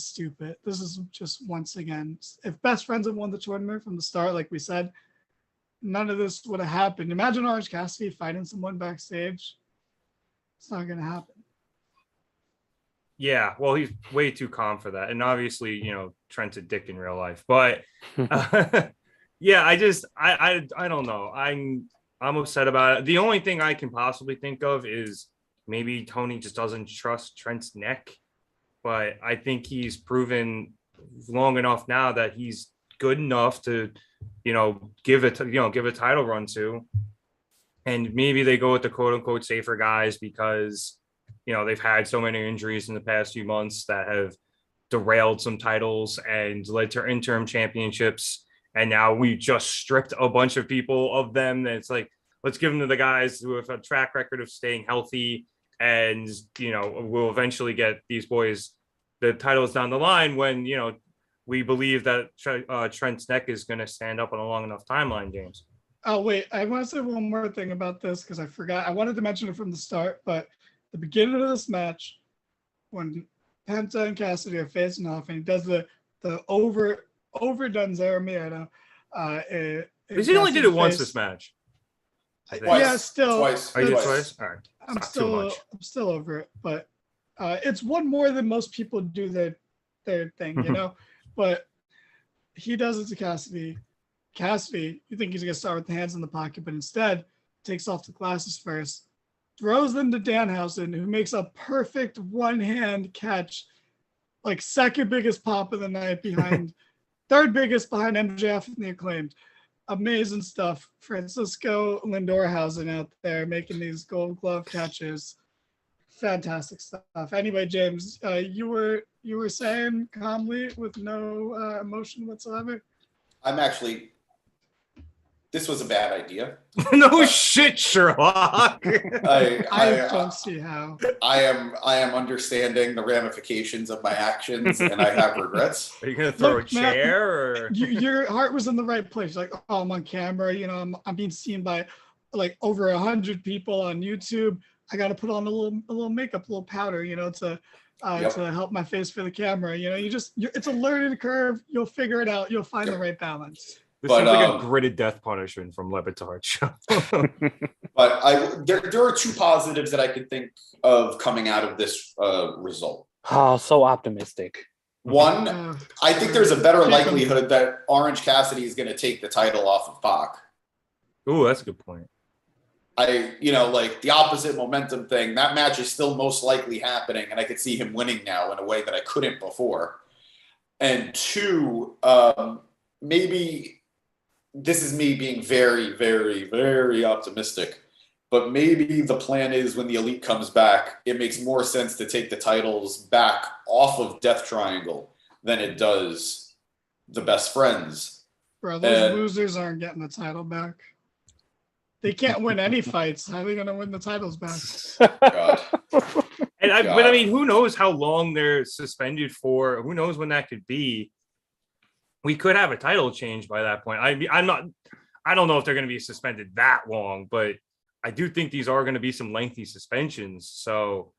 stupid. This is just, once again, if Best Friends had won the tournament from the start, like we said, none of this would have happened. Imagine Orange Cassidy fighting someone backstage. It's not going to happen. Yeah, well, he's way too calm for that. And obviously, Trent's a dick in real life. But yeah, I don't know. I'm upset about it. The only thing I can possibly think of is maybe Tony just doesn't trust Trent's neck. But I think he's proven long enough now that he's good enough to, give a title run to. And maybe they go with the quote unquote safer guys because, they've had so many injuries in the past few months that have derailed some titles and led to interim championships. And now we just stripped a bunch of people of them. And it's like, let's give them to the guys who have a track record of staying healthy. And, we'll eventually get these boys the titles down the line when, we believe that Trent's neck is going to stand up on a long enough timeline, James. Oh, wait. I want to say one more thing about this because I forgot. I wanted to mention it from the start, but the beginning of this match, when Penta and Cassidy are facing off, and he does the overdone Zaramiano. He only did it once this match. Twice. Yeah, still. Twice. Oh, you did twice? All right. I'm still over it, but it's one more than most people do their thing, But he does it to Cassidy. Cassidy, you think he's gonna start with the hands in the pocket, but instead takes off the glasses first, throws them to Danhausen, who makes a perfect one-hand catch, like second biggest pop of the night behind, third biggest behind MJF and the Acclaimed. Amazing stuff. Francisco Lindorhausen out there making these Gold Glove catches. Fantastic stuff. Anyway, James, you were saying calmly with no emotion whatsoever. This was a bad idea. No shit, Sherlock. I don't see how. I am understanding the ramifications of my actions, and I have regrets. Are you gonna throw a chair? Man, or your heart was in the right place. Like, oh, I'm on camera. I'm being seen by like over 100 people on YouTube. I got to put on a little makeup, a little powder, to help my face for the camera. It's a learning curve. You'll figure it out. You'll find the right balance. This seems like a gritted death punishment from Levitard show. But there are two positives that I could think of coming out of this result. Oh, so optimistic. One, I think there's a better likelihood that Orange Cassidy is going to take the title off of Pac. Ooh, that's a good point. Like the opposite momentum thing, that match is still most likely happening, and I could see him winning now in a way that I couldn't before. And two, maybe this is me being very, very, very optimistic, but maybe the plan is when the Elite comes back, it makes more sense to take the titles back off of Death Triangle than it does the Best Friends. Bro, those losers aren't getting the title back. They can't win any fights. How are they going to win the titles back? God. But I mean, who knows how long they're suspended for? Who knows when that could be? We could have a title change by that point. I don't know if they're going to be suspended that long, but I do think these are going to be some lengthy suspensions. So,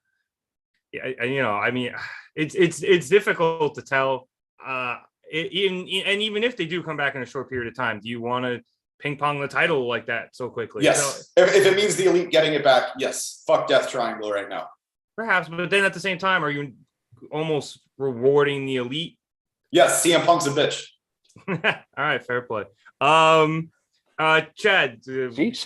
it's difficult to tell. Even if they do come back in a short period of time, do you want to ping pong the title like that so quickly. Yes. So, if it means the Elite getting it back, yes. Fuck Death Triangle right now. perhaps, but then at the same time, are you almost rewarding the Elite? Yes, CM Punk's a bitch. All right, fair play. Chad,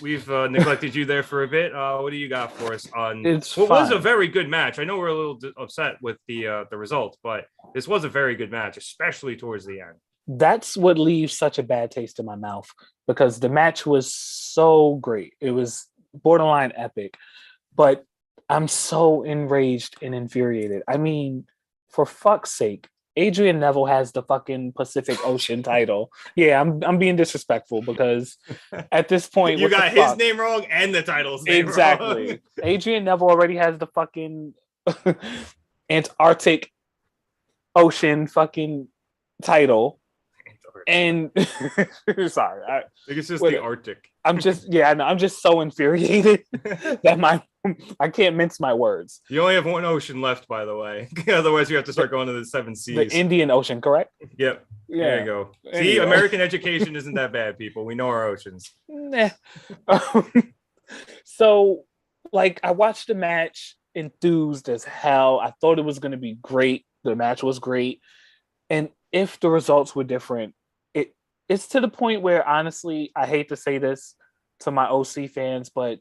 we've neglected you there for a bit. What do you got for us on what was a very good match? I know we're a little upset with the results, but this was a very good match, especially towards the end. That's what leaves such a bad taste in my mouth, because the match was so great. It was borderline epic, but I'm so enraged and infuriated. I mean, for fuck's sake, Adrian Neville has the fucking Pacific Ocean title. Yeah, I'm being disrespectful because at this point, you got his name wrong and the title's name exactly wrong. Adrian Neville already has the fucking Antarctic Ocean fucking title. And sorry, I think it's just the Arctic. I'm just so infuriated that I can't mince my words. You only have one ocean left, by the way. Otherwise, you have to start going to the 7 seas. The Indian Ocean, correct? Yep. Yeah. There you go. Anyway. See, American education isn't that bad, people. We know our oceans. So, like, I watched the match, enthused as hell. I thought it was going to be great. The match was great. And if the results were different, it's to the point where, honestly, I hate to say this to my OC fans, but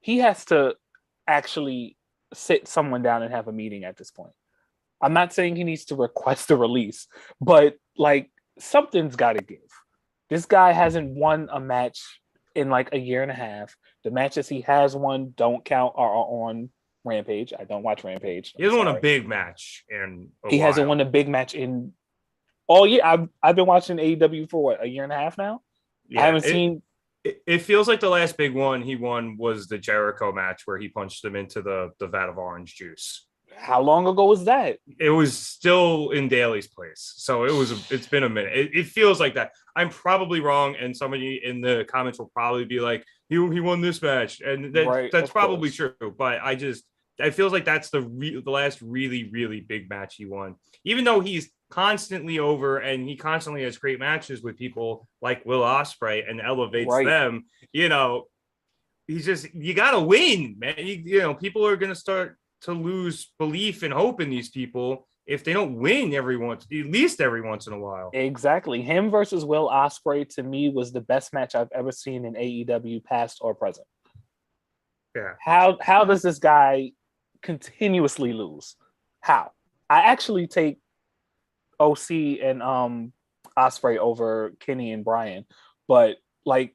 he has to actually sit someone down and have a meeting at this point. I'm not saying he needs to request a release, but like something's got to give. This guy hasn't won a match in like a year and a half. The matches he has won don't count are on Rampage. I don't watch Rampage. He hasn't won a big match in a while. Hasn't won a big match in all year. I've been watching AEW for what, a year and a half now? Yeah, I haven't seen. It feels like the last big one he won was the Jericho match where he punched him into the vat of orange juice. How long ago was that? It was still in Daly's place. So it's been a minute. It feels like that. I'm probably wrong. And somebody in the comments will probably be like, he won this match. And that's probably true. But it feels like that's the last really, really big match he won. Even though he's constantly over and he constantly has great matches with people like Will Ospreay and elevates them, you gotta win, man. People are gonna start to lose belief and hope in these people if they don't win at least every once in a while. Exactly. Him versus Will Ospreay to me was the best match I've ever seen in AEW, past or present. Yeah. How does this guy continuously lose? How? I actually take OC and Ospreay over Kenny and Bryan, but like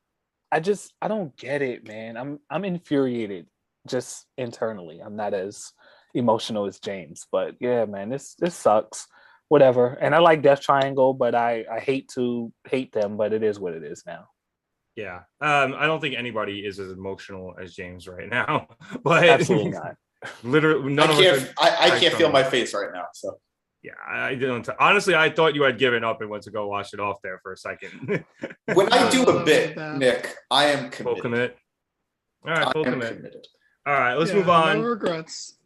I don't get it, man. I'm infuriated just internally. I'm not as emotional as James, but yeah, man, this sucks. Whatever. And I like Death Triangle, but I hate to hate them, but it is what it is now. Yeah. I don't think anybody is as emotional as James right now, but absolutely not. Literally, I can't feel my face right now. So yeah, I didn't. Honestly, I thought you had given up and went to go wash it off there for a second. When I do a bit, Nick, I am committed. Full commit. All right, full commit. Committed. All right, let's move on. No regrets.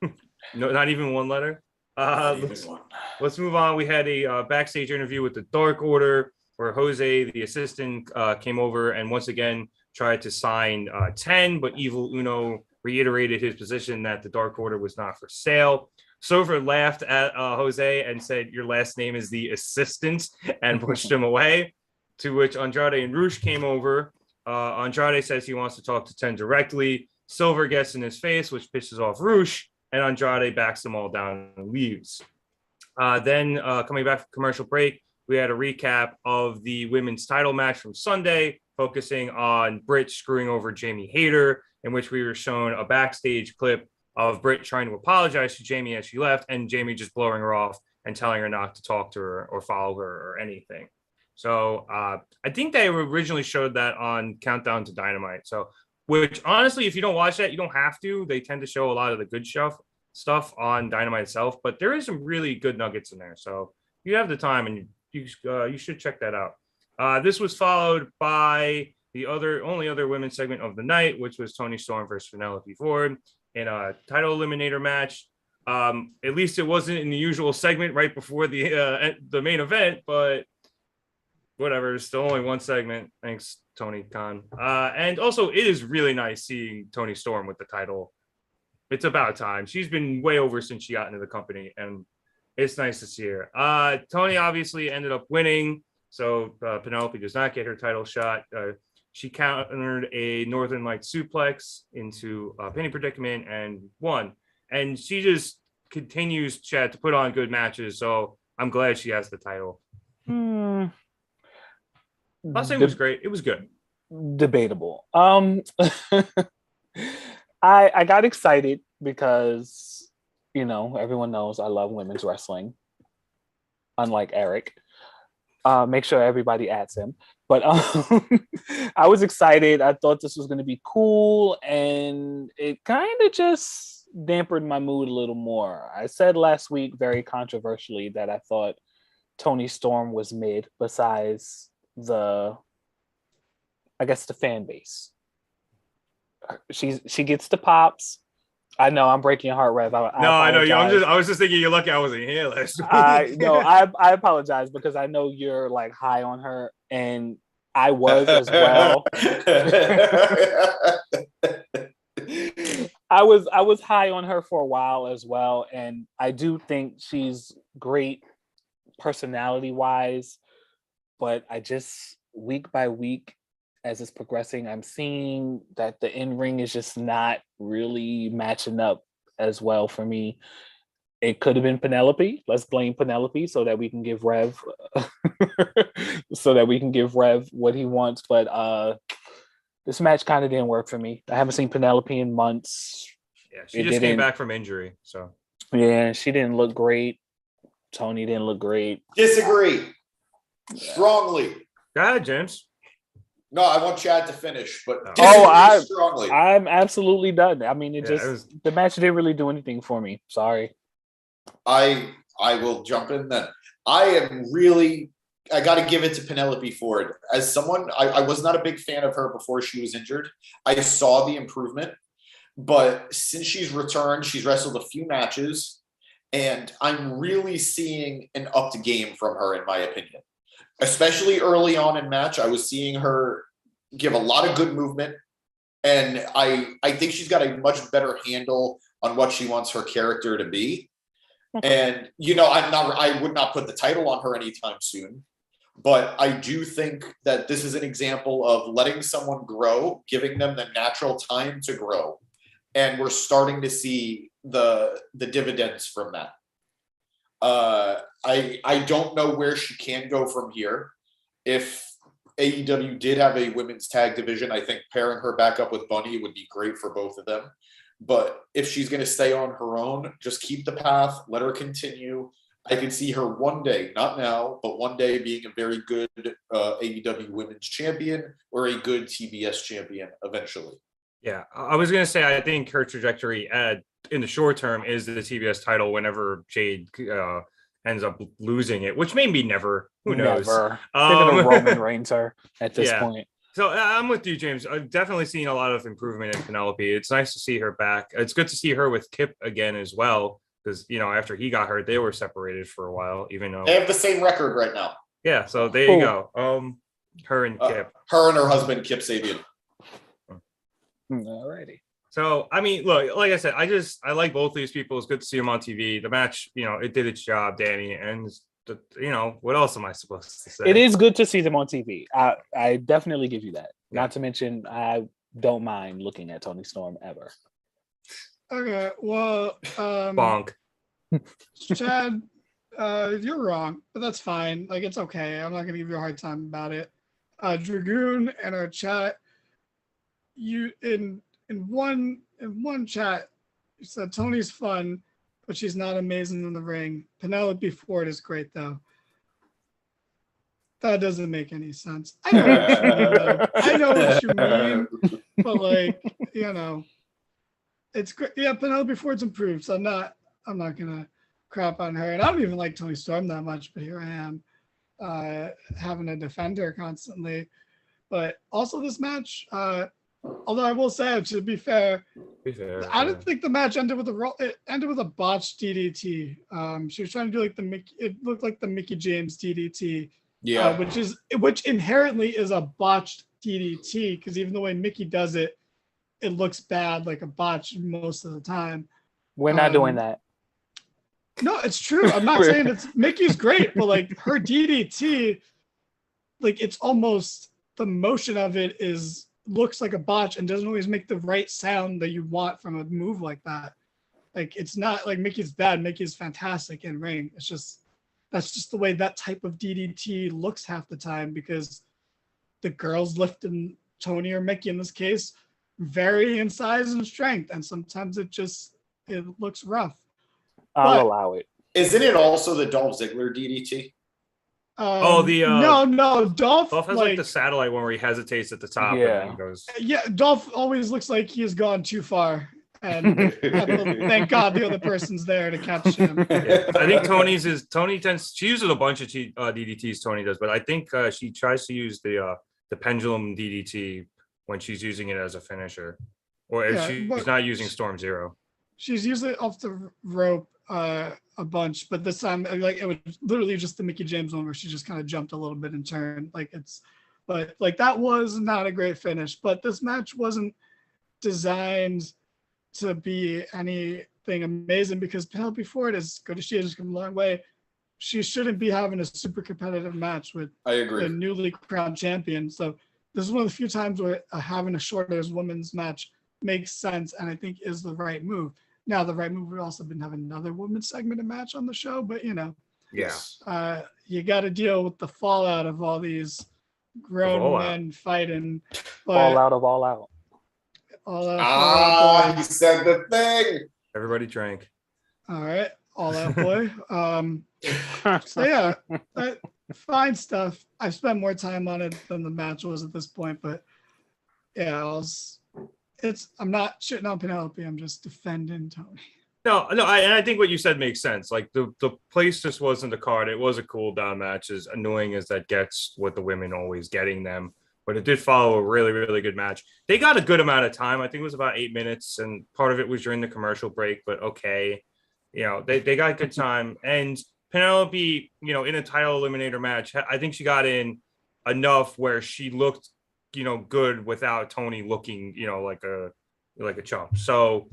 No, not even one letter. Let's move on. We had a backstage interview with the Dark Order where Jose, the assistant, came over and once again tried to sign 10, but Evil Uno reiterated his position that the Dark Order was not for sale. Silver laughed at Jose and said, "Your last name is the assistant," and pushed him away. To which Andrade and Rush came over. Andrade says he wants to talk to 10 directly. Silver gets in his face, which pisses off Rush, and Andrade backs them all down and leaves. Then coming back from commercial break, we had a recap of the women's title match from Sunday, focusing on Britt screwing over Jamie Hayter, in which we were shown a backstage clip of Britt trying to apologize to Jamie as she left, and Jamie just blowing her off and telling her not to talk to her or follow her or anything. So I think they originally showed that on Countdown to Dynamite. So, which honestly, if you don't watch that, you don't have to. They tend to show a lot of the good stuff on Dynamite itself, but there is some really good nuggets in there. So you have the time, and you should check that out. This was followed by the only other women's segment of the night, which was Toni Storm versus Penelope Ford in a title eliminator match. At least it wasn't in the usual segment right before the main event, but whatever. It's still only one segment. Thanks, Tony Khan. And also, it is really nice seeing Tony Storm with the title. It's about time. She's been way over since she got into the company, and it's nice to see her. Tony obviously ended up winning, so Penelope does not get her title shot. She countered a Northern Light suplex into a pinning predicament and won. And she just continues, Chad, to put on good matches. So I'm glad she has the title. Last time was great. It was good. Debatable. I got excited because, you know, everyone knows I love women's wrestling, unlike Eric. Make sure everybody adds him. But I was excited. I thought this was going to be cool, and it kind of just dampened my mood a little more. I said last week, very controversially, that I thought Toni Storm was mid, besides the fan base. She gets the pops. I know I'm breaking your heart, Rev. I know you. I was just thinking you're lucky I wasn't here last week. I apologize because I know you're like high on her, and I was as well. I was high on her for a while as well, and I do think she's great personality wise, but I just week by week as it's progressing, I'm seeing that the in-ring is just not really matching up as well for me. It could have been Penelope. Let's blame Penelope so that we can give Rev what he wants. But this match kind of didn't work for me. I haven't seen Penelope in months. Yeah, she just came back from injury. So yeah, she didn't look great. Tony didn't look great. Disagree. Strongly. Go ahead, James. No, I want Chad to finish, but strongly. I'm absolutely done. I mean, the match didn't really do anything for me. Sorry. I will jump in then. I got to give it to Penelope Ford. As someone, I was not a big fan of her before she was injured. I saw the improvement, but since she's returned, she's wrestled a few matches, and I'm really seeing an upped game from her, in my opinion. Especially early on in match, I was seeing her give a lot of good movement, and I think she's got a much better handle on what she wants her character to be. And I would not put the title on her anytime soon, but I do think that this is an example of letting someone grow, giving them the natural time to grow, and we're starting to see the dividends from that. I don't know where she can go from here. If AEW did have a women's tag division, I think pairing her back up with Bunny would be great for both of them. But if she's going to stay on her own, just keep the path, let her continue. I can see her one day, not now, but one day being a very good AEW women's champion or a good TBS champion eventually. Yeah, I was going to say, I think her trajectory in the short term is the TBS title whenever Jade ends up losing it, which maybe never. Who knows? Never. They're going to Roman Reigns her at this point. So I'm with you, James. I've definitely seen a lot of improvement in Penelope. It's nice to see her back. It's good to see her with Kip again as well, because after he got hurt, they were separated for a while, even though they have the same record right now. Yeah, so there you go. Her and Kip. Her and her husband, Kip Sabian. Alrighty. So, I mean, look, like I said, I like both these people. It's good to see them on TV. The match, it did its job, Danny. And, what else am I supposed to say? It is good to see them on TV. I definitely give you that. Yeah. Not to mention, I don't mind looking at Toni Storm ever. Okay, well, bonk. Chad, you're wrong, but that's fine. Like, it's okay. I'm not gonna give you a hard time about it. Dragoon and our chat, you in one chat, you said Tony's fun, but she's not amazing in the ring. Penelope Ford is great though. That doesn't make any sense. I know what you mean, but it's great. Yeah, Penelope Ford's improved, so I'm not gonna crap on her. And I don't even like Toni Storm that much, but here I am having to defend her constantly. But also this match, although I will say, to be fair, I didn't think the match ended with a botched DDT. She was trying to do it looked like the Mickey James DDT Yeah. Which inherently is a botched DDT, because even the way Mickey does it, it looks bad, like a botch most of the time. We're not doing that. No, it's true. I'm not saying it's Mickey's great, but like her DDT, like it's almost the motion of it looks like a botch and doesn't always make the right sound that you want from a move like that. Like it's not like Mickey's bad. Mickey's fantastic in ring. It's just that's just the way that type of DDT looks half the time, because the girls lifting Tony or Mickey in this case vary in size and strength, and sometimes it looks rough. I'll allow it. Isn't it also the Dolph Ziggler DDT? No, Dolph has like the satellite one where he hesitates at the top. Yeah. And then goes. Yeah, Dolph always looks like he has gone too far, and thank God the other person's there to catch him. Yeah. I think she uses a bunch of DDTs. Tony does, but I think she tries to use the pendulum DDT when she's using it as a finisher, or if she's not using Storm Zero. She's used it off the rope a bunch, but this time like it was literally just the Mickey James one where she just kind of jumped a little bit and turned. But that was not a great finish. But this match wasn't designed to be anything amazing, because Penelope Ford, as good as she has come a long way, she shouldn't be having a super competitive match with the newly crowned champion. So this is one of the few times where having a shorter women's match makes sense, and I think is the right move. Now, the right move would also been having another women's segment match on the show, but you got to deal with the fallout of all these grown men fighting. Fallout of all out. You said the thing. Everybody drank. All right, all out boy. So yeah, fine stuff. I spent more time on it than the match was at this point, but yeah, I'm not shitting on Penelope. I'm just defending Tony. No, I think what you said makes sense. Like the place just wasn't the card. It was a cool down match, as annoying as that gets with the women always getting them. But it did follow a really, really good match. They got a good amount of time. I think it was about 8 minutes, and part of it was during the commercial break, but okay. They got good time. And Penelope, in a title eliminator match, I think she got in enough where she looked good without Tony looking, like a chump. So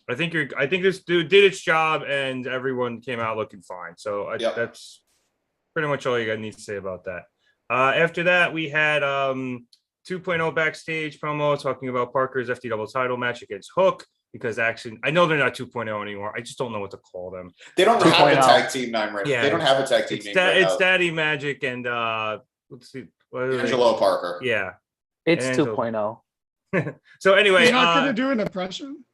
I think this dude did its job, and everyone came out looking fine. So that's pretty much all you need to say about that. After that, we had 2.0 backstage promo talking about Parker's FTW title match against Hook, because I know they're not 2.0 anymore. I just don't know what to call them. They don't have a tag team name right now. Yeah, they don't have a tag team name right now. It's Daddy Magic and let's see, Angelo Parker. Yeah. It's 2.0. So anyway, you're not gonna do an impression?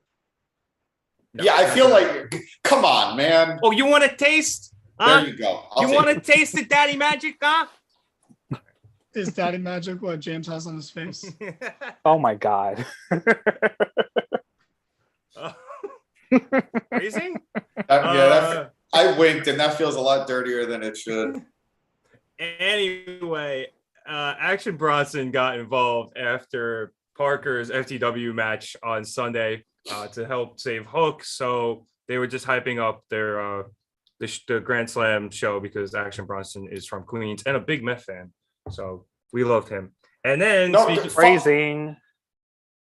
No. Yeah, I feel like, come on, man. Oh, you want to taste? There you go. You want to taste the Daddy Magic, huh? Is Daddy Magic what James has on his face? Oh my God. Freezing? I winked, and that feels a lot dirtier than it should. Anyway, Action Bronson got involved after Parker's FTW match on Sunday to help save Hook. So they were just hyping up their the Grand Slam show, because Action Bronson is from Queens and a big Meth fan. So we loved him. And then phrasing.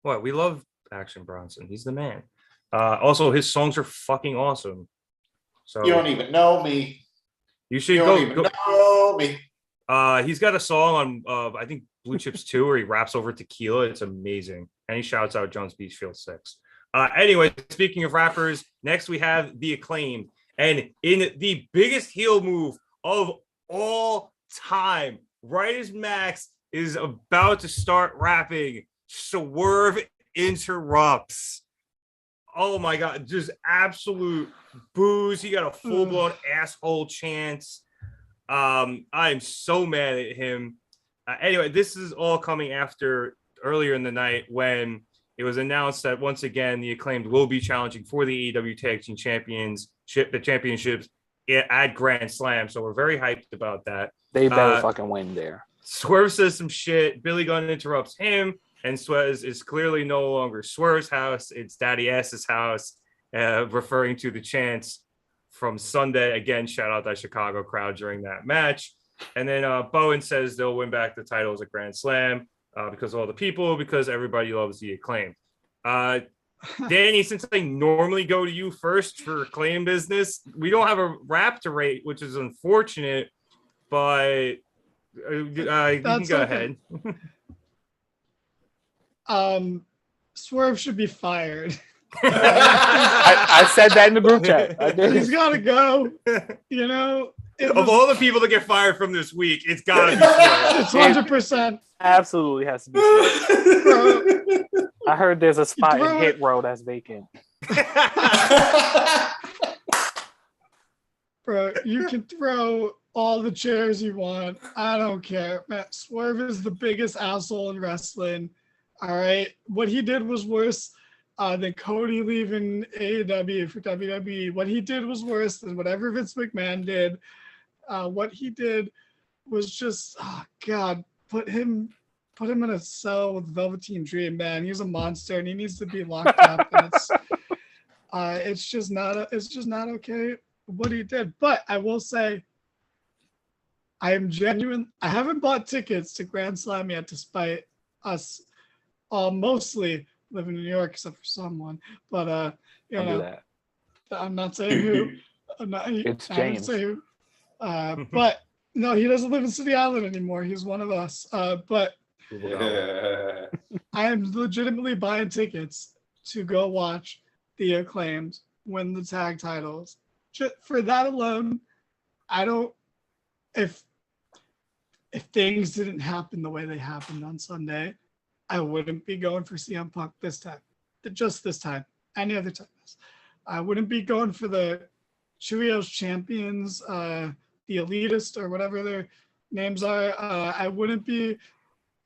What? We love Action Bronson. He's the man. Also, his songs are fucking awesome. So you don't even know me. You should go know me. He's got a song on I think Blue Chips 2 where he raps over tequila. It's amazing. And he shouts out Jones Beach Field 6. Anyway, speaking of rappers, next we have The Acclaimed. And in the biggest heel move of all time, right as Max is about to start rapping, Swerve interrupts. Oh my God, just absolute booze. He got a full-blown asshole chant. I'm so mad at him. Anyway, this is all coming after earlier in the night when it was announced that once again the Acclaimed will be challenging for the AEW Tag Team Championships at Grand Slam. So we're very hyped about that. They better fucking win there. Swerve says some shit. Billy Gunn interrupts him and says it's clearly no longer Swerve's house. It's Daddy S's house, referring to the chants from Sunday. Again, shout out that Chicago crowd during that match. And then Bowen says they'll win back the titles at Grand Slam because of all the people, because everybody loves the Acclaimed. Danny, since I normally go to you first for Acclaim business, we don't have a rap to rate, which is unfortunate, but you can go ahead. Swerve should be fired. I said that in the group chat. I did. He's got to go. You know, of all the people to get fired from this week, it's got to be Swerve. It's 100%. Absolutely has to be Swerve. Bro, I heard there's a spot in Hit Row that's vacant. Bro, you can throw all the chairs you want. I don't care. Man, Swerve is the biggest asshole in wrestling. All right. What he did was worse than Cody leaving AEW for WWE. What he did was worse than whatever Vince McMahon did. What he did was just, oh God, put him in a cell with Velveteen Dream, man. He's a monster and he needs to be locked up. And it's just not okay what he did. But I will say, I am genuine. I haven't bought tickets to Grand Slam yet, despite us mostly live in New York, except for someone. But you know, I'm not saying who. It's James. Say who. But no, he doesn't live in City Island anymore. He's one of us. But I am legitimately buying tickets to go watch the Acclaimed win the tag titles. Just for that alone, I don't. If things didn't happen the way they happened on Sunday, I wouldn't be going for CM Punk this time. Just this time. Any other time. I wouldn't be going for the Trios champions, the Elitist or whatever their names are. I wouldn't be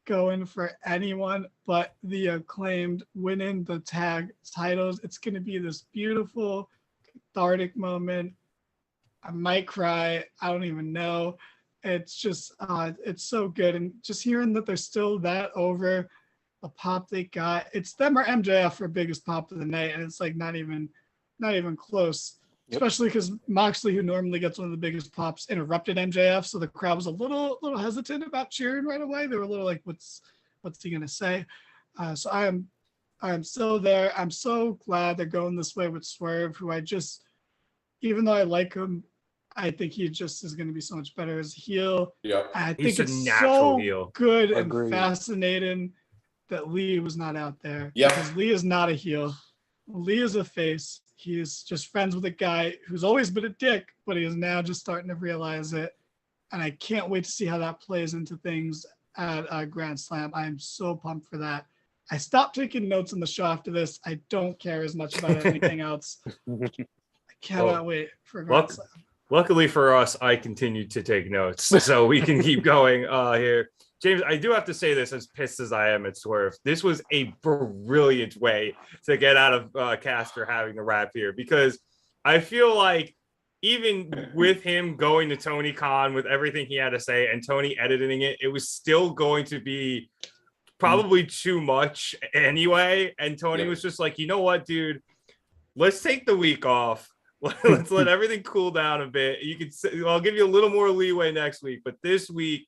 going for anyone but the Acclaimed winning the tag titles. It's going to be this beautiful, cathartic moment. I might cry. I don't even know. It's just, it's so good. And just hearing that they're still that over, the pop they got, it's them or MJF for biggest pop of the night. And it's like not even close, especially because Moxley, who normally gets one of the biggest pops, interrupted MJF. So the crowd was a little hesitant about cheering right away. They were a little like, what's he going to say? So I am still there. I'm so glad they're going this way with Swerve, who even though I like him, I think he just is going to be so much better as a heel. Yeah, I think it's natural so heel. good and fascinating that Lee was not out there. Yeah, because Lee is not a heel. Lee is a face. He is just friends with a guy who's always been a dick, but he is now just starting to realize it. And I can't wait to see how that plays into things at Grand Slam. I am so pumped for that. I stopped taking notes on the show after this. I don't care as much about anything else. I cannot wait for Grand Slam. Luckily for us, I continued to take notes, so we can keep going here. James, I do have to say this, as pissed as I am at Swerve. This was a brilliant way to get out of Caster having the rap here, because I feel like even with him going to Tony Khan with everything he had to say and Tony editing it, it was still going to be probably too much anyway. And Tony was just like, you know what, dude, let's take the week off. Let's let everything cool down a bit. You can say, I'll give you a little more leeway next week, but this week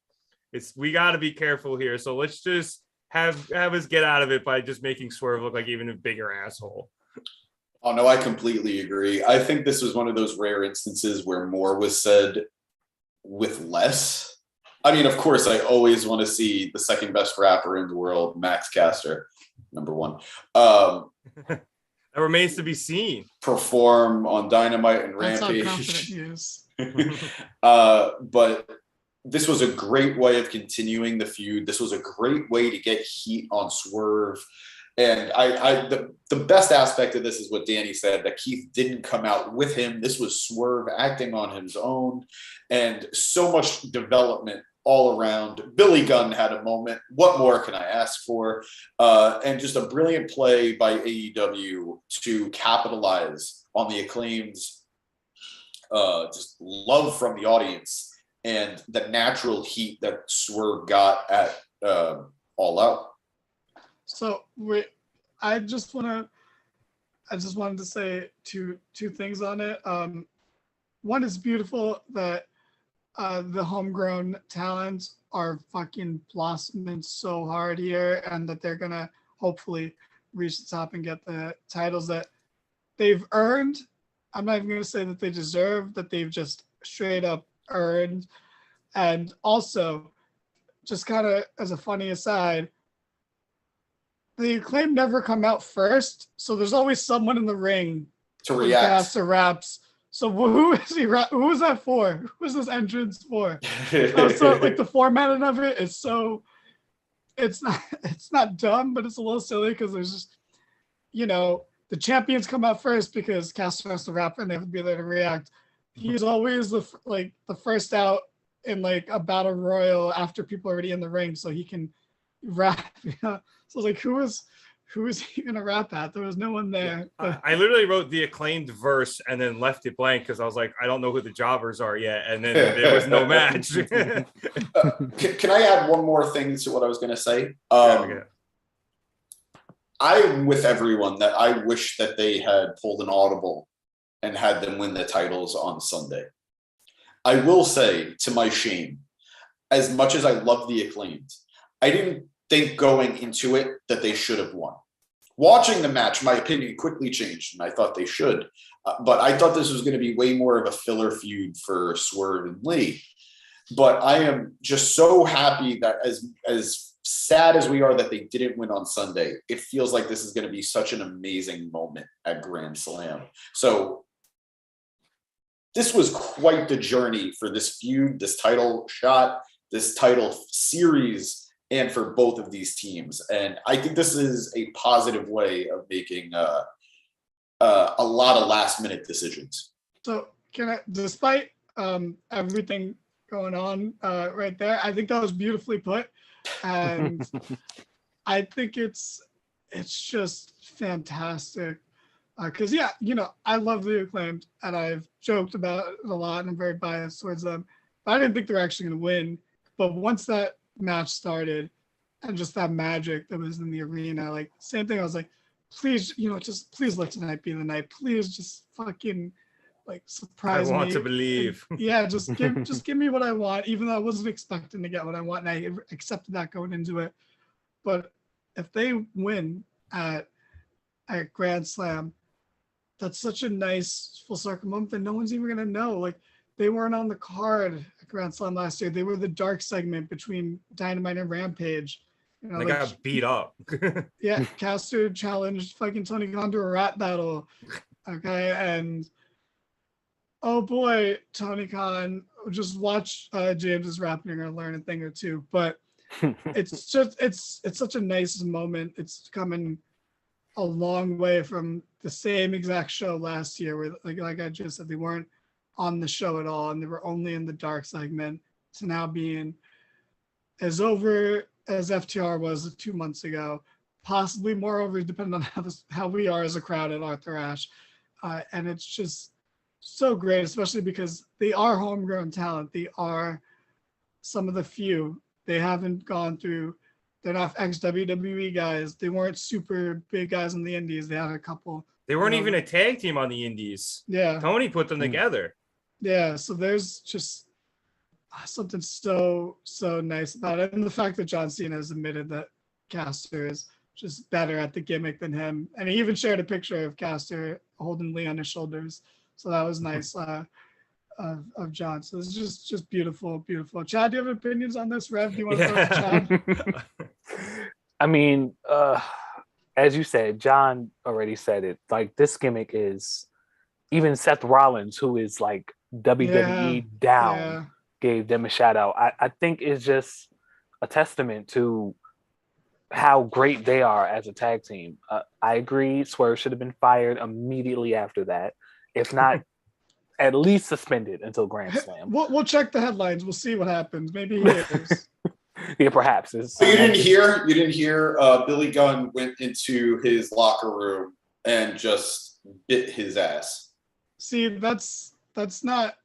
we got to be careful here. So let's just have us get out of it by just making Swerve look like even a bigger asshole. Oh no, I completely agree. I think this was one of those rare instances where more was said with less. I mean, of course, I always want to see the second best rapper in the world, Max Caster, number one. That remains to be seen. Perform on Dynamite and That's Rampage. how confident he is. But this was a great way of continuing the feud. This was a great way to get heat on Swerve. And the best aspect of this is what Danny said, that Keith didn't come out with him. This was Swerve acting on his own, and so much development all around. Billy Gunn had a moment. What more can I ask for? And just a brilliant play by AEW to capitalize on the Acclaimed's just love from the audience and the natural heat that Swerve got at All Out. So I just wanted to say two things on it. One is beautiful that the homegrown talents are fucking blossoming so hard here, and that they're gonna hopefully reach the top and get the titles that they've earned. I'm not even gonna say that they deserve, that they've just straight up earned. And also, just kind of as a funny aside, the Acclaim never come out first, so there's always someone in the ring to react. Caster raps. So who is he? Who was that for? Who was this entrance for? So like the formatting of it is so. It's not dumb, but it's a little silly because there's just, the champions come out first because Caster has to rap and they have to be there to react. He's always the first out in like a battle royal after people are already in the ring, so he can rap. So like, who is he gonna rap at? There was no one there. I literally wrote the Acclaimed verse and then left it blank because I was like, I don't know who the jobbers are yet, and then there was no match. Can I add one more thing to what I was gonna say? I'm with everyone that I wish that they had pulled an audible and had them win the titles on Sunday. I will say, to my shame, as much as I love the Acclaimed, I didn't think going into it that they should have won. Watching the match, my opinion quickly changed, and I thought they should. But I thought this was going to be way more of a filler feud for Swerve and Lee. But I am just so happy that as sad as we are that they didn't win on Sunday, it feels like this is going to be such an amazing moment at Grand Slam. So this was quite the journey for this feud, this title shot, this title series, and for both of these teams. And I think this is a positive way of making a lot of last minute decisions. So despite everything going on right there, I think that was beautifully put. And I think it's just fantastic. Because, I love the Acclaimed, and I've joked about it a lot, and I'm very biased towards them. But I didn't think they're actually going to win. But once that match started and just that magic that was in the arena, like, same thing, I was like, please, just please let tonight be the night. Please just fucking, like, surprise me. I want to believe. And, just give me what I want, even though I wasn't expecting to get what I want, and I accepted that going into it. But if they win at Grand Slam, that's such a nice full circle moment that no one's even gonna know. Like, they weren't on the card at Grand Slam last year. They were the dark segment between Dynamite and Rampage. They got beat up. Yeah, Caster challenged fucking Tony Khan to a rap battle. Okay, and oh boy, Tony Khan, just watch James's rapping. You're gonna learn a thing or two. But it's such a nice moment. It's coming a long way from the same exact show last year where like I just said, they weren't on the show at all and they were only in the dark segment, to now being as over as FTR was 2 months ago, possibly more over depending on how we are as a crowd at Arthur Ashe. And it's just so great, especially because they are homegrown talent. They are some of the few. They haven't gone through, they're not ex-WWE guys. They weren't super big guys in the indies. They had a couple. They weren't even a tag team on the indies. Yeah. Tony put them together. Yeah, so there's just something so nice about it. And the fact that John Cena has admitted that Caster is just better at the gimmick than him. And he even shared a picture of Caster holding Lee on his shoulders. So that was nice of John. So it's just beautiful, beautiful. Chad, do you have opinions on this? Rev, do you want to start with Chad? I mean, as you said, John already said it. Like, this gimmick is, even Seth Rollins, who is like WWE down, gave them a shout out. I think it's just a testament to how great they are as a tag team. I agree, Swerve should have been fired immediately after that, if not at least suspended until Grand Slam. We'll check the headlines. We'll see what happens. Maybe he is. Yeah, perhaps. You didn't hear Billy Gunn went into his locker room and just bit his ass. See, that's not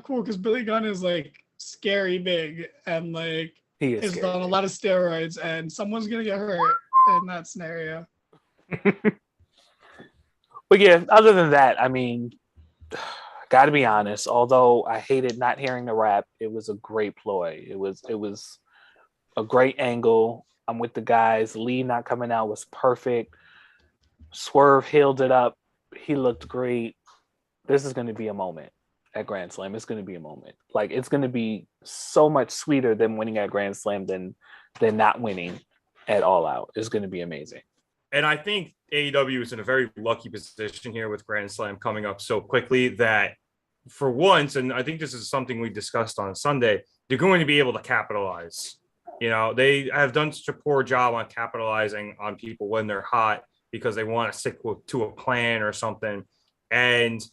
cool, because Billy Gunn is like scary big and like he is on a lot of steroids, and someone's gonna get hurt in that scenario. But yeah, other than that, I mean, Got to be honest. Although I hated not hearing the rap, it was a great ploy. It was a great angle. I'm with the guys. Lee not coming out was perfect. Swerve healed it up. He looked great. This is going to be a moment at Grand Slam. It's going to be a moment. Like, it's going to be so much sweeter than winning at Grand Slam than not winning at All Out. It's going to be amazing. And I think AEW is in a very lucky position here with Grand Slam coming up so quickly that for once, and I think this is something we discussed on Sunday, they're going to be able to capitalize. You know, they have done such a poor job on capitalizing on people when they're hot because they want to stick to a plan or something. And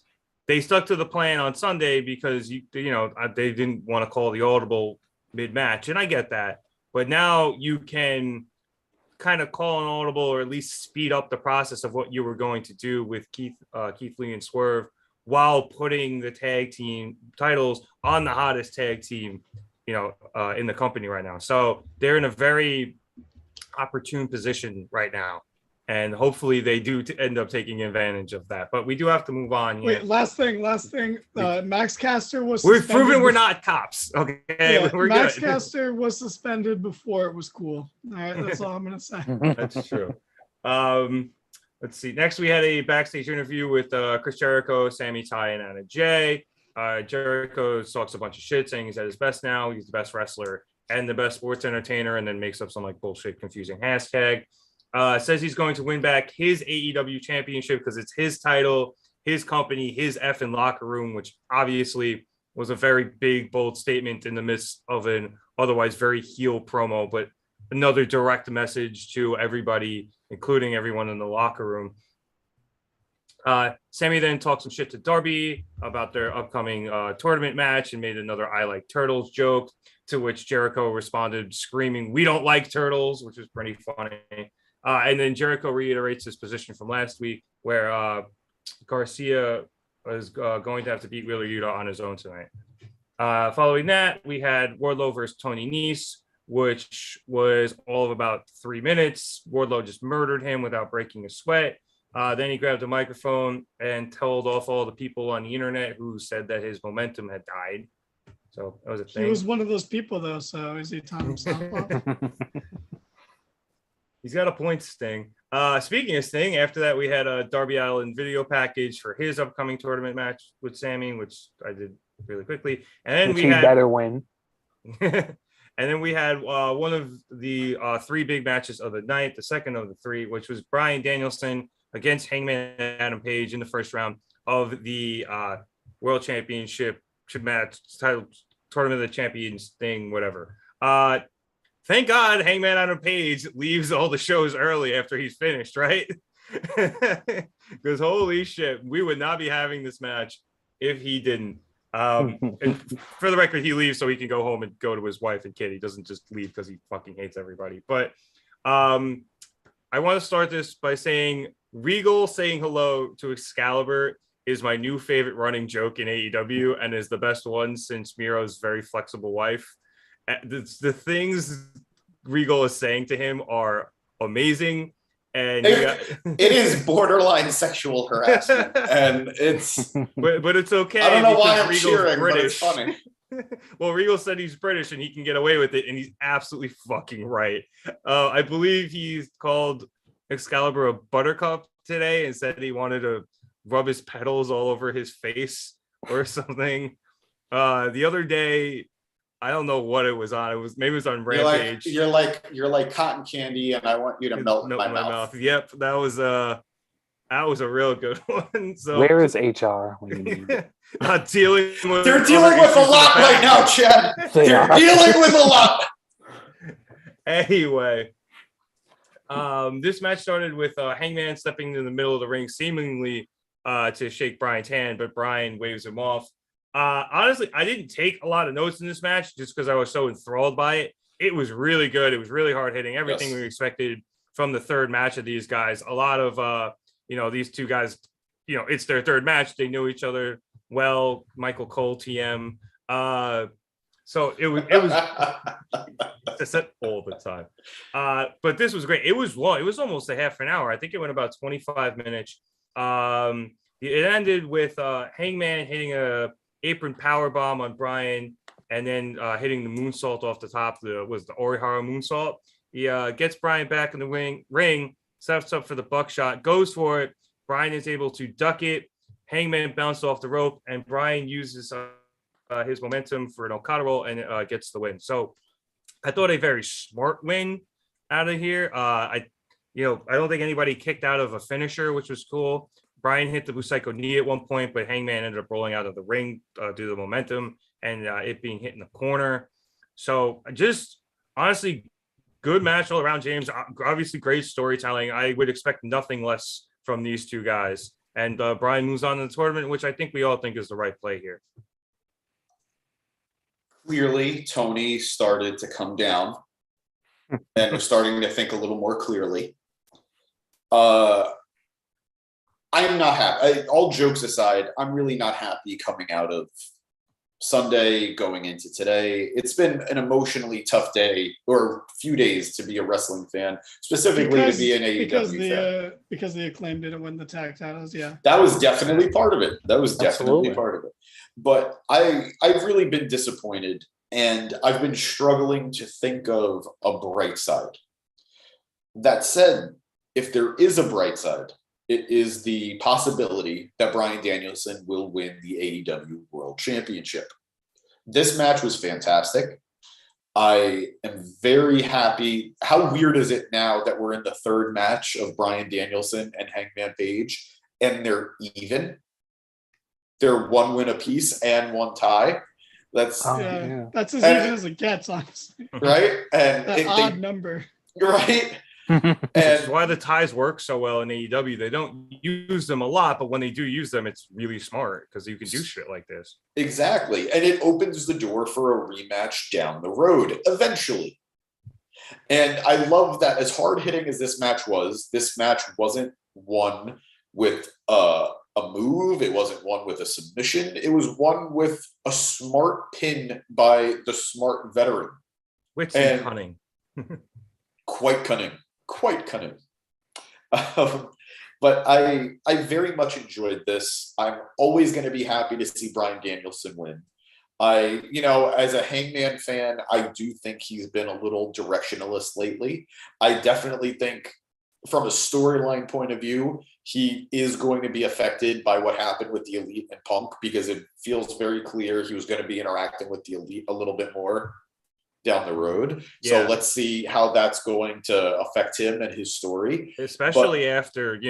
they stuck to the plan on Sunday because, you know, they didn't want to call the audible mid-match. And I get that. But now you can kind of call an audible or at least speed up the process of what you were going to do with Keith Lee and Swerve while putting the tag team titles on the hottest tag team, you know, in the company right now. So they're in a very opportune position right now. And hopefully they do end up taking advantage of that. But we do have to move on. Wait, last thing. Max Caster was We've proven we're not cops. Okay. Yeah, we're Max good. Caster was suspended before it was cool. All right, that's all I'm gonna say. That's true. Let's see. Next, we had a backstage interview with Chris Jericho, Sami Ty, and Anna Jay. Jericho talks a bunch of shit, saying he's at his best now. He's the best wrestler and the best sports entertainer, and then makes up some like bullshit, confusing hashtag. Says he's going to win back his AEW championship because it's his title, his company, his effing locker room, which obviously was a very big, bold statement in the midst of an otherwise very heel promo, but another direct message to everybody, including everyone in the locker room. Sammy then talked some shit to Darby about their upcoming tournament match and made another I like turtles joke, to which Jericho responded screaming, "We don't like turtles," which was pretty funny. And then Jericho reiterates his position from last week where Garcia was going to have to beat Wheeler Yuta on his own tonight. Following that, we had Wardlow versus Tony Nese, which was all of about 3 minutes. Wardlow just murdered him without breaking a sweat. Then he grabbed a microphone and told off all the people on the internet who said that his momentum had died. So that was a thing. He was one of those people, though, so is he Tom himself off? He's got a point, Sting. Speaking of Sting, after that, we had a Darby Allin video package for his upcoming tournament match with Sammy, which I did really quickly. And then we had better win. And then we had one of the 3 big matches of the night, the second of the 3, which was Bryan Danielson against Hangman and Adam Page in the first round of the World Championship match, title Tournament of the Champions thing, whatever. Thank God Hangman Adam Page leaves all the shows early after he's finished, right? Because holy shit, we would not be having this match if he didn't. And for the record, he leaves so he can go home and go to his wife and kid. He doesn't just leave because he fucking hates everybody. But I want to start this by saying Regal saying hello to Excalibur is my new favorite running joke in AEW and is the best one since Miro's very flexible wife. The things Regal is saying to him are amazing, and it is borderline sexual harassment, and it's but it's okay. I don't know why I'm Regal's cheering, British. but it's funny. Well, Regal said he's British and he can get away with it, and he's absolutely fucking right. I believe he's called Excalibur a buttercup today and said he wanted to rub his petals all over his face or something. The other day, I don't know what it was on. Maybe it was on Rampage. You're like cotton candy, and I want you to melt in my mouth. Yep, that was a real good one. So where is HR when you need it? Dealing with They're dealing with a lot right now, Chad. They're dealing with a lot. Anyway, this match started with Hangman stepping in the middle of the ring, seemingly to shake Bryan's hand, but Bryan waves him off. Honestly, I didn't take a lot of notes in this match just because I was so enthralled by it. It was really good. It was really hard hitting. Everything we expected from the third match of these guys. A lot of, these two guys, it's their third match. They know each other well. Michael Cole, TM. So it was just all the time. But this was great. It was long. It was almost a half an hour. I think it went about 25 minutes. it ended with Hangman hitting a apron power bomb on Bryan, and then hitting the moonsault off the top. The Orihara moonsault. He gets Bryan back in the ring, sets up for the buckshot, goes for it. Bryan is able to duck it. Hangman bounced off the rope, and Bryan uses his momentum for an Okada roll and gets the win. So I thought a very smart win out of here. I don't think anybody kicked out of a finisher, which was cool. Bryan hit the Busaiku knee at one point, but Hangman ended up rolling out of the ring due to the momentum and it being hit in the corner. So just honestly, good match all around, James. Obviously, great storytelling. I would expect nothing less from these two guys. And Bryan moves on to the tournament, which I think we all think is the right play here. Clearly, Tony started to come down and was starting to think a little more clearly. I'm not happy. All jokes aside, I'm really not happy coming out of Sunday, going into today. It's been an emotionally tough day or few days to be a wrestling fan, specifically to be an AEW fan. Because the Acclaim didn't win the tag titles, yeah. That was definitely part of it. Part of it. But I've really been disappointed, and I've been struggling to think of a bright side. That said, if there is a bright side, it is the possibility that Bryan Danielson will win the AEW World Championship. This match was fantastic. I am very happy. How weird is it now that we're in the third match of Bryan Danielson and Hangman Page, and they're even? They're one win apiece and one tie. That's as even as it gets, honestly. Right? And that odd number. Right? And that's why the ties work so well in AEW. They don't use them a lot, but when they do use them, it's really smart because you can do shit like this. Exactly. And it opens the door for a rematch down the road eventually. And I love that as hard hitting as this match wasn't won with a move. It wasn't won with a submission. It was won with a smart pin by the smart veteran. Wits and cunning. Quite cunning. But I very much enjoyed this. I'm always going to be happy to see Bryan Danielson win. As a Hangman fan, I do think he's been a little directionalist lately. I definitely think from a storyline point of view, he is going to be affected by what happened with the Elite and Punk, because it feels very clear he was going to be interacting with the Elite a little bit more down the road. Yeah. So let's see how that's going to affect him and his story. Especially after,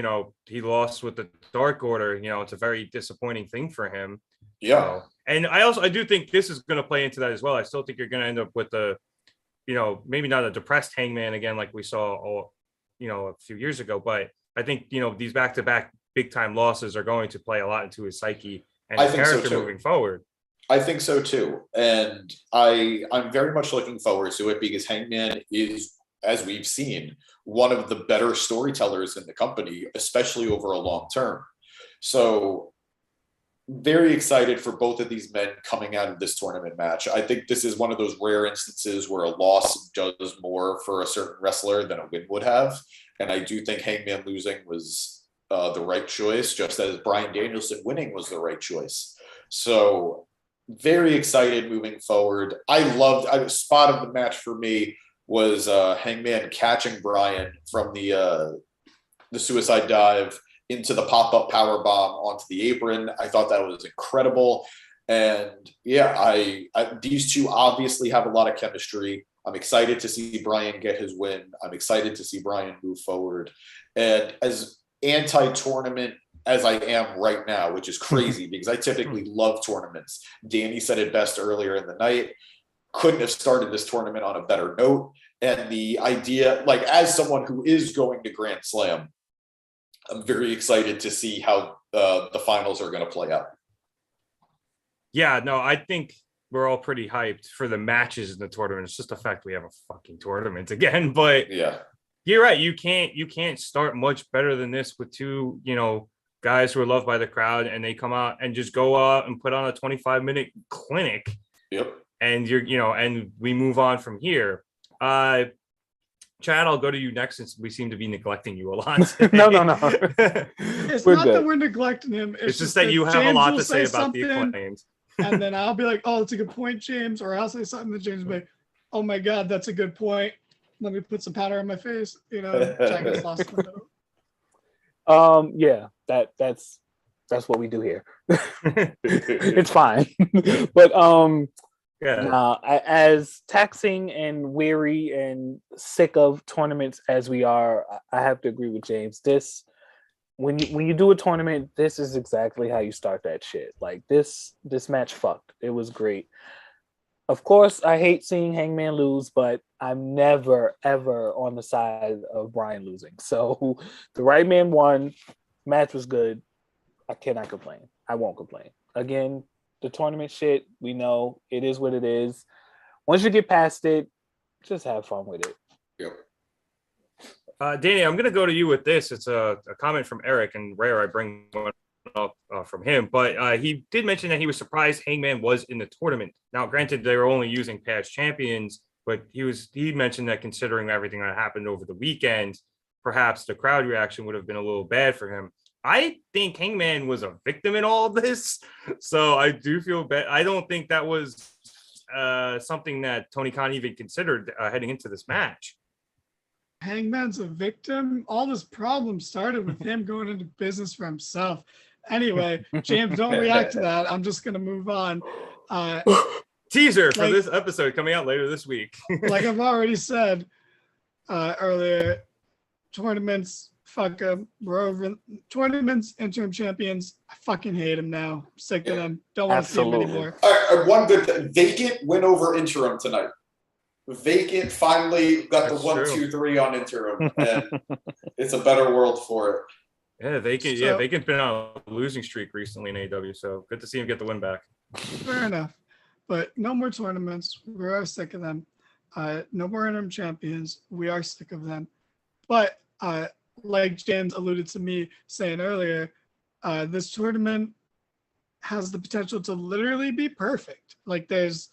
he lost with the Dark Order, it's a very disappointing thing for him. Yeah. And I do think this is going to play into that as well. I still think you're going to end up with maybe not a depressed Hangman again, like we saw, a few years ago, but I think, these back-to-back big time losses are going to play a lot into his psyche and his character moving forward. I think so too. And I'm very much looking forward to it because Hangman is, as we've seen, one of the better storytellers in the company, especially over a long term. So very excited for both of these men coming out of this tournament match. I think this is one of those rare instances where a loss does more for a certain wrestler than a win would have. And I do think Hangman losing was the right choice, just as Bryan Danielson winning was the right choice. So very excited moving forward. A spot of the match for me was Hangman catching Bryan from the suicide dive into the pop-up power bomb onto the apron. I thought that was incredible. And these two obviously have a lot of chemistry. I'm excited to see Bryan get his win. I'm excited to see Bryan move forward. And as anti-tournament as I am right now, which is crazy because I typically love tournaments. Danny said it best earlier in the night. Couldn't have started this tournament on a better note. And the idea, as someone who is going to Grand Slam, I'm very excited to see how the finals are going to play out. Yeah, no, I think we're all pretty hyped for the matches in the tournament. It's just the fact we have a fucking tournament again. But yeah, you're right. You can't start much better than this with two, guys who are loved by the crowd, and they come out and just go out and put on a 25-minute clinic. Yep. And and we move on from here. Chad, I'll go to you next since we seem to be neglecting you a lot today. No. It's We're not good. that we're neglecting him. It's just that you have James a lot will to say about something, the Acclaimed. and then I'll be like, "Oh, that's a good point, James," or I'll say something that James will be like, "Oh my God, that's a good point. Let me put some powder on my face." You know, Jack gets lost in the middle. Yeah, that's what we do here. It's fine. But Yeah. as taxing and weary and sick of tournaments as we are, I have to agree with James. This when you do a tournament, this is exactly how you start that shit. Like this match fucked. It was great. Of course, I hate seeing Hangman lose, but I'm never ever on the side of Brian losing. So the right man won. Match was good. I cannot complain. I won't complain. Again, the tournament shit, we know it is what it is. Once you get past it, just have fun with it. Yep. Danny, I'm going to go to you with this. It's a comment from Eric, and rare I bring one up from him, but he did mention that he was surprised Hangman was in the tournament. Now, granted, they were only using past champions, but he mentioned that considering everything that happened over the weekend, perhaps the crowd reaction would have been a little bad for him. I think Hangman was a victim in all of this, so I do feel bad. I don't think that was something that Tony Khan even considered heading into this match. Hangman's a victim. All this problem started with him going into business for himself. Anyway, James, don't react to that. I'm just gonna move on. Teaser for this episode coming out later this week. Like I've already said earlier, tournaments, fuck them. We're over tournaments, interim champions. I fucking hate them now. I'm sick of them. Don't want to see them anymore. One good Vacant win over interim tonight. Vacant finally got That's the 1, true. 2, 3 on interim, and it's a better world for it. Yeah, Vacant's been on a losing streak recently in AEW, so good to see him get the win back. Fair enough. But no more tournaments. We are sick of them. No more interim champions. We are sick of them. But like James alluded to me saying earlier, this tournament has the potential to literally be perfect. Like this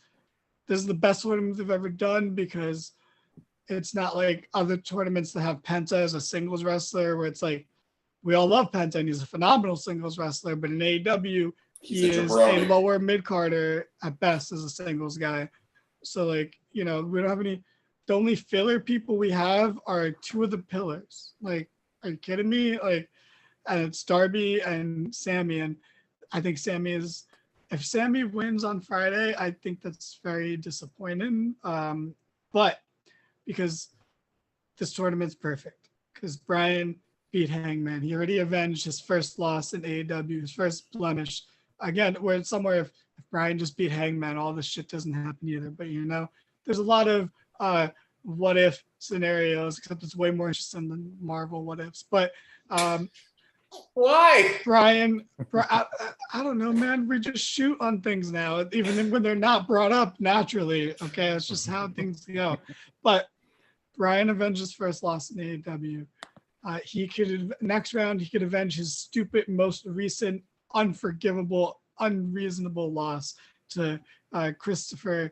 is the best tournament they've ever done because it's not like other tournaments that have Penta as a singles wrestler where it's like, we all love Penta and he's a phenomenal singles wrestler, but in AEW, he is a lower mid-carder at best as a singles guy. So like, we don't have the only filler people we have are 2 of the pillars. Like, are you kidding me? Like, and it's Darby and Sammy. And I think if Sammy wins on Friday, I think that's very disappointing. But because this tournament's perfect, because Brian beat Hangman. He already avenged his first loss in AEW, his first blemish. Again, we're somewhere if Brian just beat Hangman, all this shit doesn't happen either. But there's a lot of what if scenarios, except it's way more interesting than Marvel what ifs. But why? Brian, I don't know, man. We just shoot on things now, even when they're not brought up naturally. Okay, it's just how things go. But Brian avenged his first loss in AEW. He could next round he could avenge his stupid, most recent, unforgivable, unreasonable loss to Christopher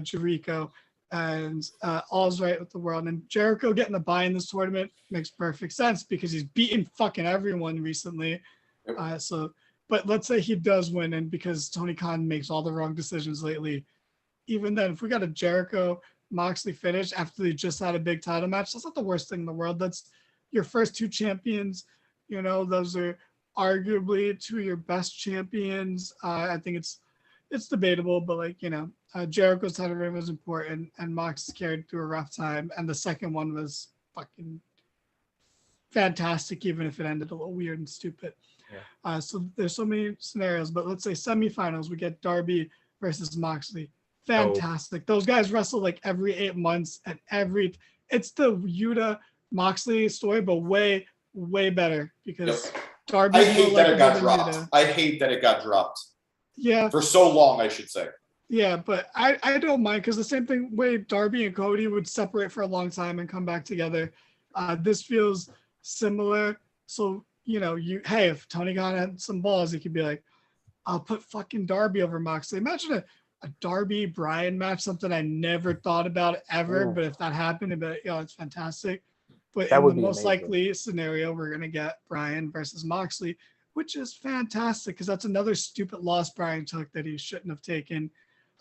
Jericho, and all's right with the world. And Jericho getting a bye in this tournament makes perfect sense because he's beaten fucking everyone recently. But let's say he does win, and because Tony Khan makes all the wrong decisions lately, even then, if we got a Jericho Moxley finish after they just had a big title match, that's not the worst thing in the world. That's your first 2 champions. Those are arguably 2 of your best champions. I think it's debatable, but Jericho's title reign was important, and Mox carried through a rough time, and the second one was fucking fantastic, even if it ended a little weird and stupid. Yeah. So there's so many scenarios, but let's say semifinals, we get Darby versus Moxley. Fantastic. Those guys wrestle like every 8 months, and it's the Huda Moxley story, but way, way better because Darby. I hate that it got dropped. I hate that it got dropped. Yeah. For so long, I should say. Yeah, but I don't mind because the same thing way Darby and Cody would separate for a long time and come back together. This feels similar. So, if Tony Khan had some balls, he could be like, I'll put fucking Darby over Moxley. Imagine a Darby Bryan match, something I never thought about ever. But if that happened, it's fantastic. But That in would the be most amazing. likely scenario, we're gonna get Bryan versus Moxley, which is fantastic because that's another stupid loss Bryan took that he shouldn't have taken,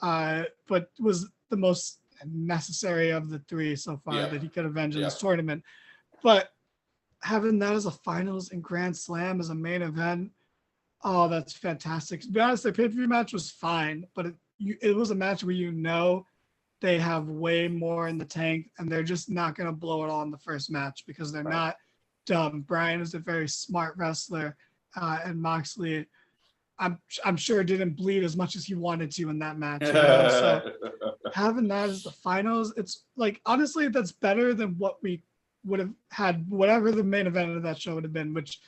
but was the most necessary of the three so far that he could avenge in this tournament. But having that as a finals and Grand Slam as a main event, oh, that's fantastic. To be honest, their pay-per-view match was fine, but it was a match where they have way more in the tank and they're just not going to blow it all in the first match because they're not dumb. Bryan is a very smart wrestler, and Moxley, I'm sure didn't bleed as much as he wanted to in that match. So having that as the finals, it's like, honestly, that's better than what we would have had, whatever the main event of that show would have been, which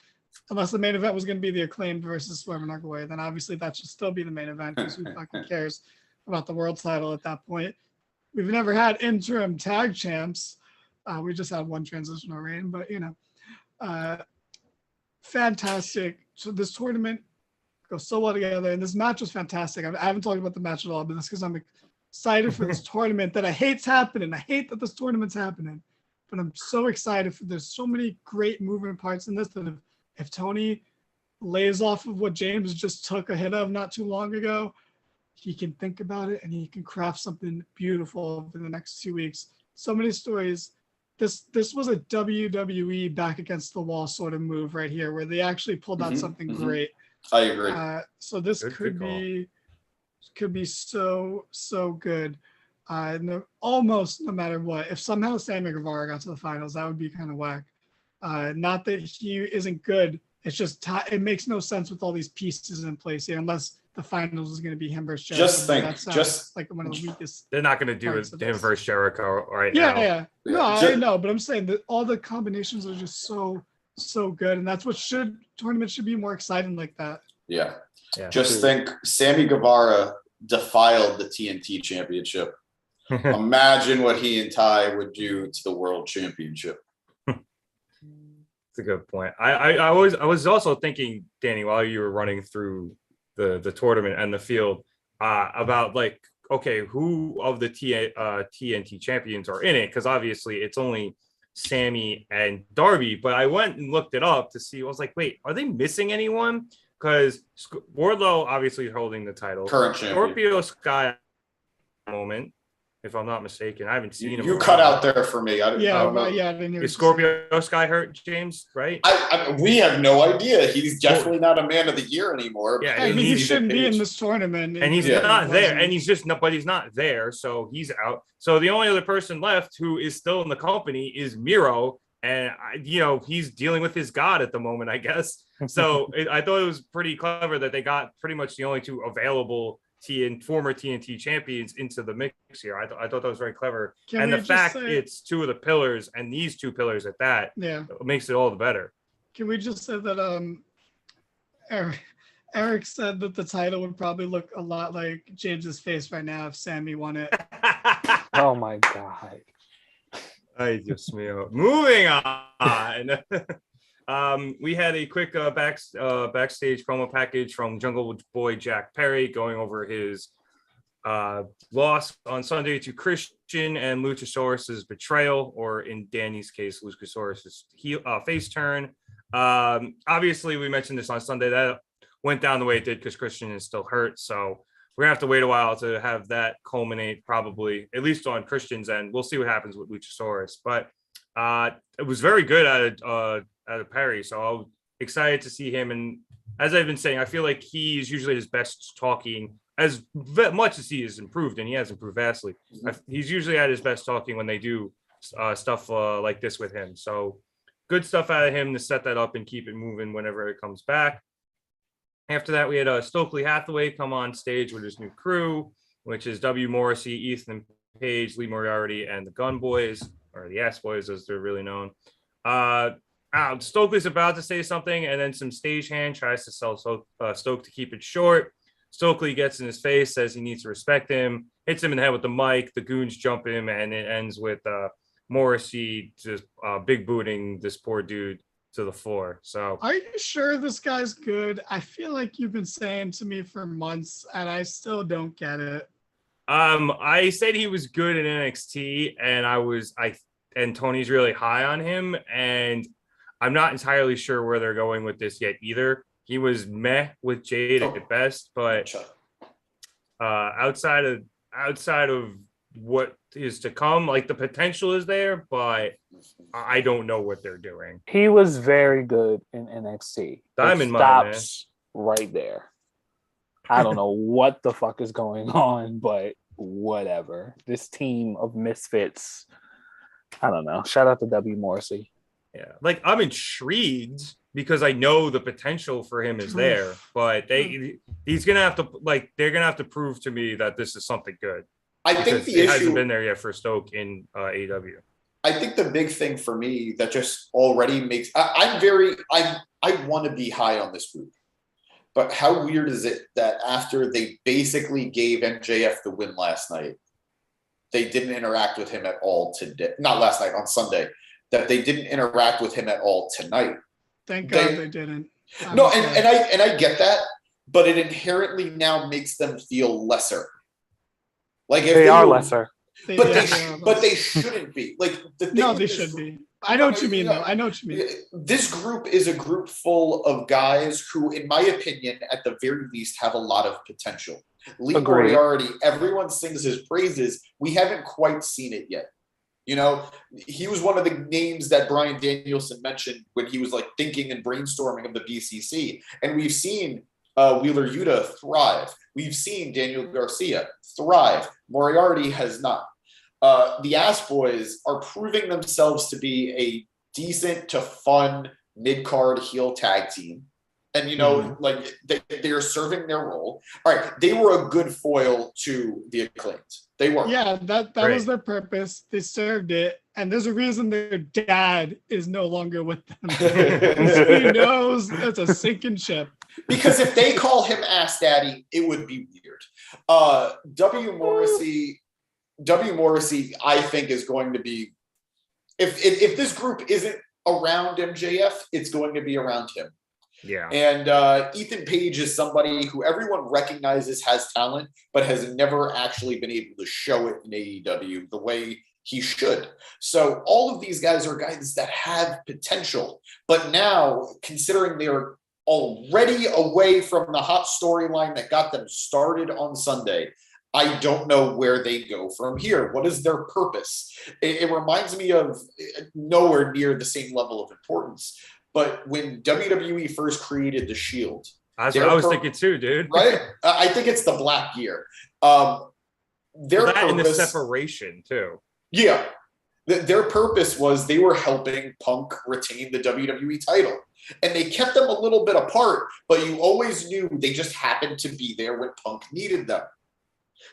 unless the main event was going to be the Acclaimed versus Swerve and Arguello, then obviously that should still be the main event because who fucking cares about the world title at that point. We've never had interim tag champs. We just had one transitional reign, but fantastic. So this tournament goes so well together, and this match was fantastic. I haven't talked about the match at all, but that's because I'm excited for this tournament that I hate's happening. I hate that this tournament's happening, but I'm so excited for. There's so many great moving parts in this that if Tony lays off of what James just took a hit of not too long ago, he can think about it and he can craft something beautiful over the next 2 weeks. So many stories. This was a WWE back against the wall sort of move right here, where they actually pulled out something great. I agree. So this could be so good. Almost no matter what. If somehow Sammy Guevara got to the finals, that would be kind of whack. Not that he isn't good. It's just it makes no sense with all these pieces in place here, unless the finals is going to be him versus Jericho. Just like one of the weakest. They're not going to do it him versus Jericho right now. Yeah. No, I know, but I'm saying that all the combinations are just so good, and that's what tournaments should be more exciting like that. Yeah. Just think, Sammy Guevara defiled the TNT Championship. Imagine what he and Ty would do to the World Championship. That's a good point. I was also thinking, Danny, while you were running through the tournament and the field, about like, okay, who of the TNT champions are in it? Because obviously it's only Sammy and Darby, but I went and looked it up to see. I was like, wait, are they missing anyone? Because Wardlow obviously holding the title, current champion. Scorpio Sky at the moment, if I'm not mistaken. I haven't seen him. You cut out there for me. I didn't hear. Is Scorpio Sky hurt, James? Right? We have no idea. He's definitely not a man of the year anymore. Yeah, I mean, he shouldn't be in this tournament. And he's not there. And he's not there. So he's out. So the only other person left who is still in the company is Miro. And, he's dealing with his God at the moment, I guess. So I thought it was pretty clever that they got pretty much the only two available former TNT champions into the mix here. I thought that was very clever. And the fact it's two of the pillars and these two pillars at that makes it all the better. Can we just say that Eric said that the title would probably look a lot like James's face right now if Sammy won it. Oh my God. I just moving on. We had a quick backstage promo package from Jungle Boy Jack Perry going over his loss on Sunday to Christian and Luchasaurus's betrayal, or in Danny's case, Luchasaurus's face turn. Obviously, we mentioned this on Sunday. That went down the way it did because Christian is still hurt. So we're going to have to wait a while to have that culminate, probably, at least on Christian's end. We'll see what happens with Luchasaurus. But it was very good out of Perry. So I'm excited to see him. And as I've been saying, I feel like he's usually his best talking, as much as he has improved, and he has improved vastly. He's usually at his best talking when they do stuff like this with him. So good stuff out of him to set that up and keep it moving whenever it comes back. After that, we had Stokely Hathaway come on stage with his new crew, which is W. Morrissey, Ethan Page, Lee Moriarty, and the Gun Boys, or the Ass Boys as they're really known. Stokely's about to say something, and then some stagehand tries to sell Stoke to keep it short. Stokely gets in his face, says he needs to respect him, hits him in the head with the mic. The goons jump him, and it ends with Morrissey just big booting this poor dude to the floor. So are you sure this guy's good? I feel like you've been saying to me for months and I still don't get it. I said he was good in NXT, and Tony's really high on him, and I'm not entirely sure where they're going with this yet either. He was meh with Jade at best, but outside of what is to come, like the potential is there, but I don't know what they're doing. He was very good in NXT. Diamond Mine, man. Right there. I don't know what the fuck is going on, but whatever. This team of misfits, I don't know. Shout out to W. Morrissey. Yeah, like I'm intrigued because I know the potential for him is there, but he's gonna have to they're gonna have to prove to me that this is something good. I think the issue hasn't been there yet for Stoke in AEW. I think the big thing for me that just already makes I want to be high on this group. But how weird is it that after they basically gave MJF the win last night, they didn't interact with him at all today? Not last night, on Sunday. That they didn't interact with him at all tonight. Thank God they didn't. No, and I get that, but it inherently now makes them feel lesser. Like if they are lesser. But they shouldn't be. Like they should be. I know what you mean, though. I know what you mean. This group is a group full of guys who, in my opinion, at the very least, have a lot of potential. Lee Moriarty, everyone sings his praises. We haven't quite seen it yet. You know, he was one of the names that Bryan Danielson mentioned when he was like thinking and brainstorming of the BCC. And we've seen Wheeler Yuta thrive. We've seen Daniel Garcia thrive. Moriarty has not. The Ass Boys are proving themselves to be a decent to fun mid-card heel tag team. And, you know, like they are serving their role. All right. They were a good foil to the Acclaimed. They were. Yeah, that was their purpose. They served it. And there's a reason their dad is no longer with them. He knows it's a sinking ship. Because if they call him Ass Daddy, it would be weird. W. Morrissey, I think, is going to be, if this group isn't around MJF, it's going to be around him. Yeah. And Ethan Page is somebody who everyone recognizes has talent, but has never actually been able to show it in AEW the way he should. So all of these guys are guys that have potential. But now, considering they're already away from the hot storyline that got them started on Sunday, I don't know where they go from here. What is their purpose? It reminds me of nowhere near the same level of importance. But when WWE first created the Shield, that's what I was thinking too, dude. Right? I think it's the black gear. Their that and the separation too. Yeah. Their purpose was they were helping Punk retain the WWE title. And they kept them a little bit apart, but you always knew they just happened to be there when Punk needed them.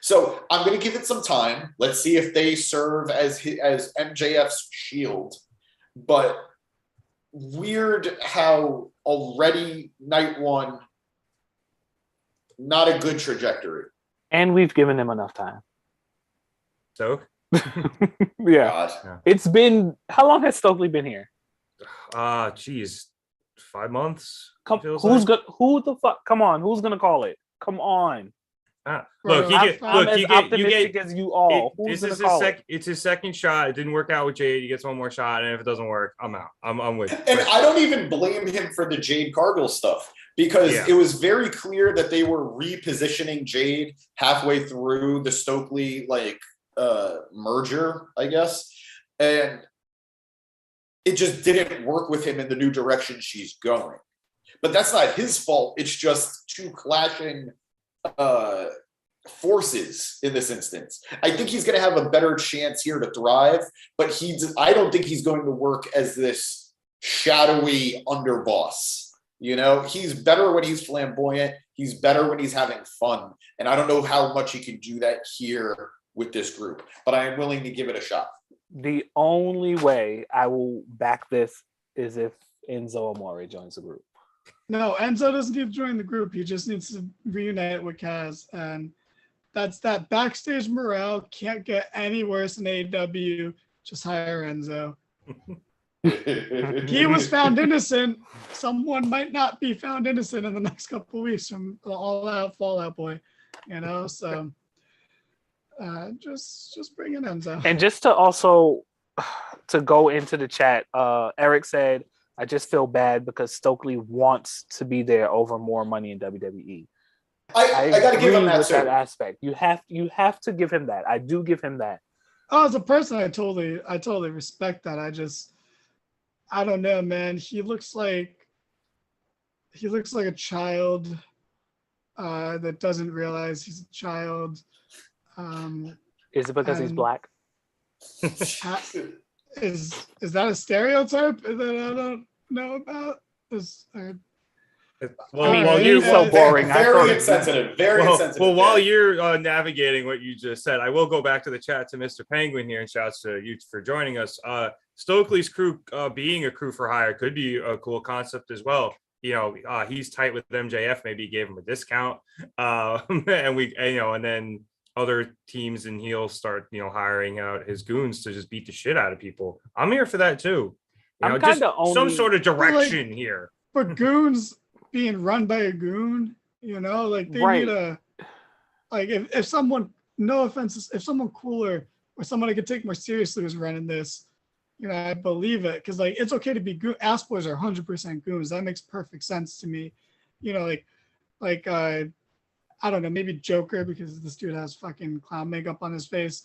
So I'm going to give it some time. Let's see if they serve as MJF's shield. But weird how already night one, not a good trajectory. And we've given him enough time. So? Yeah. It's been, how long has Stokely been here? 5 months. Who the fuck? Come on, who's gonna call it? Come on. Look, optimistic as you all. It's his second shot. It didn't work out with Jade. He gets one more shot, and if it doesn't work, I'm out. I'm with. And I don't even blame him for the Jade Cargill stuff because it was very clear that they were repositioning Jade halfway through the Stokely merger, I guess, and it just didn't work with him in the new direction she's going. But that's not his fault. It's just two clashing forces in this instance. I think he's going to have a better chance here to thrive, but I don't think he's going to work as this shadowy underboss. You know, he's better when he's flamboyant. He's better when he's having fun. And I don't know how much he can do that here with this group, but I am willing to give it a shot. The only way I will back this is if Enzo Amore joins the group. No, Enzo doesn't need to join the group. He just needs to reunite with Kaz. And that's that. Backstage morale can't get any worse than AEW. Just hire Enzo. He was found innocent. Someone might not be found innocent in the next couple of weeks from the all-out Fallout Boy. You know, so Just bring it Enzo. And just to also to go into the chat, Eric said, I just feel bad because Stokely wants to be there over more money in WWE. I got to give him that with too. that aspect. You have to give him that. I do give him that. Oh, as a person, I totally respect that. I don't know, man. He looks like a child that doesn't realize he's a child. Is it because he's black? Is that a stereotype that I don't know about? He's so boring. Very insensitive. Very insensitive. Well, while you're navigating what you just said, I will go back to the chat to Mr. Penguin here, and shouts to you for joining us. Stokely's crew being a crew for hire could be a cool concept as well. You know, he's tight with MJF. Maybe he gave him a discount, and then other teams and he'll start, hiring out his goons to just beat the shit out of people. I'm here for that too. Just some sort of direction here. But goons being run by a goon, they need a, if someone, no offense, if someone cooler or someone I could take more seriously was running this, I believe it, because it's okay to be goon. Ass boys are 100% goons. That makes perfect sense to me. I don't know, maybe Joker, because this dude has fucking clown makeup on his face.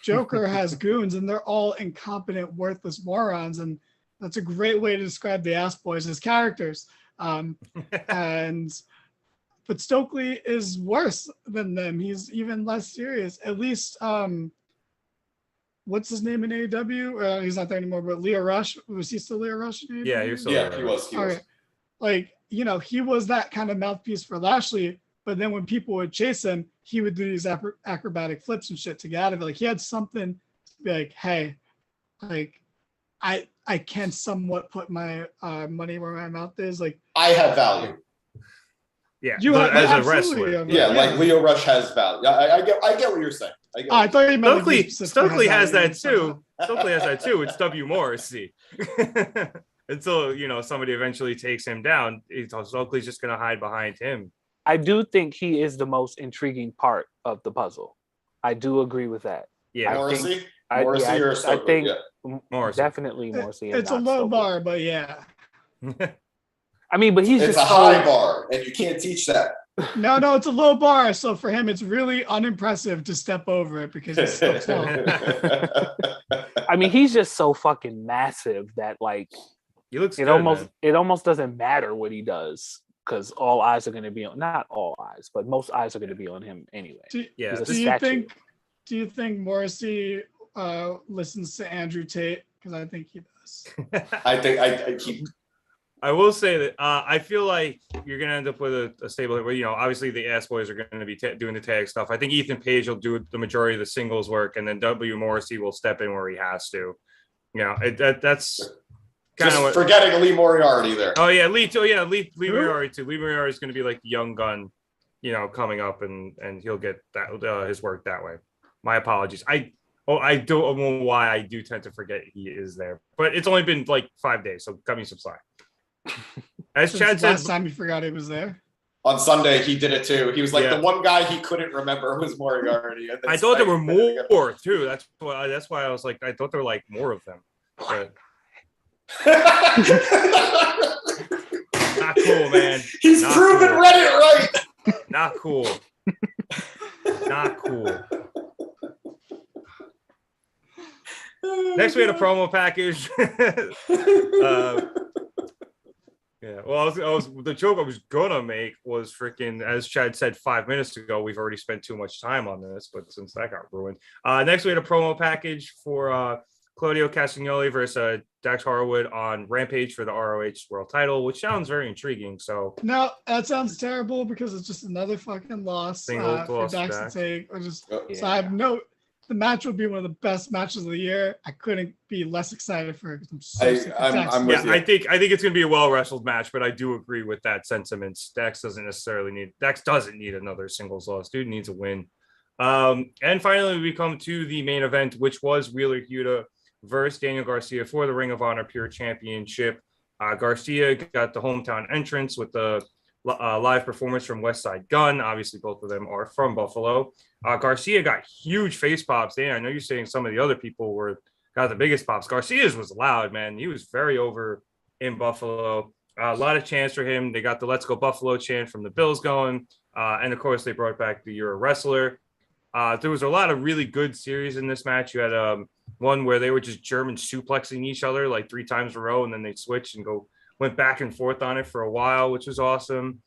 Joker has goons and they're all incompetent, worthless morons. And that's a great way to describe the ass boys as characters. But Stokely is worse than them. He's even less serious. At least, what's his name in AEW? He's not there anymore, but Leo Rush. Was he still Leo Rush in AEW? Yeah, he was still he was. All right. He was that kind of mouthpiece for Lashley. But then when people would chase him, he would do these acrobatic flips and shit to get out of it. He had something to be like, hey, I can somewhat put my money where my mouth is. I have value. Yeah, as a wrestler. Leo Rush has value. I get what you're saying. I thought you meant Stokely has that too. Stokely has that too. It's W. Morrissey. Until somebody eventually takes him down, Stokely's just gonna hide behind him. I do think he is the most intriguing part of the puzzle. I do agree with that. Yeah, Morrissey? Morrissey or Stokely? I think Morrissey. Definitely Morrissey. It's a low bar, but yeah. But he's it's a high bar, and you can't teach that. No, it's a low bar. So for him, it's really unimpressive to step over it because he's so tall. He's just so fucking massive that he looks. It almost doesn't matter what he does, because all eyes are going to be on, not all eyes, but most eyes are going to be on him anyway. Do you think Morrissey listens to Andrew Tate? Because I think he does. I will say that I feel like you're going to end up with a stable where, obviously the ass boys are going to be doing the tag stuff. I think Ethan Page will do the majority of the singles work, and then W. Morrissey will step in where he has to. That's kind of forgetting Lee Moriarty there. Oh yeah, Lee Moriarty too. Lee Moriarty is going to be like the young gun, coming up, and he'll get that his work that way. My apologies. I don't know why I do tend to forget he is there, but it's only been 5 days, so cut me some slack. As Chad said, last time you forgot he was there. On Sunday, he did it too. He was the one guy he couldn't remember was Moriarty. I thought there were more too. That's why I was like, I thought there were more of them. But... Not cool, man. He's Not proven cool. Reddit right. Not cool. Not cool. Next, we had a promo package. Yeah, well, the joke I was gonna make was freaking, as Chad said 5 minutes ago, we've already spent too much time on this, but since that got ruined. Next, we had a promo package for Claudio Castagnoli versus Dax Harwood on Rampage for the ROH World Title, which sounds very intriguing. So no, that sounds terrible because it's just another fucking loss for Dax to take. So I have the match will be one of the best matches of the year. I couldn't be less excited for it. I'm with you. I think it's going to be a well wrestled match, but I do agree with that sentiment. Dax doesn't need another singles loss. Dude needs a win. And finally, we come to the main event, which was Wheeler Huda versus Daniel Garcia for the Ring of Honor Pure Championship. Garcia got the hometown entrance with the live performance from West Side Gun. Obviously, both of them are from Buffalo. Garcia got huge face pops. Dan, I know you're saying some of the other people got the biggest pops. Garcia's was loud, man. He was very over in Buffalo. A lot of chants for him. They got the "Let's Go Buffalo" chant from the Bills going, and of course they brought back the "You're a Wrestler." There was a lot of really good series in this match. You had one where they were just German suplexing each other like 3 times in a row, and then they switched and went back and forth on it for a while, which was awesome.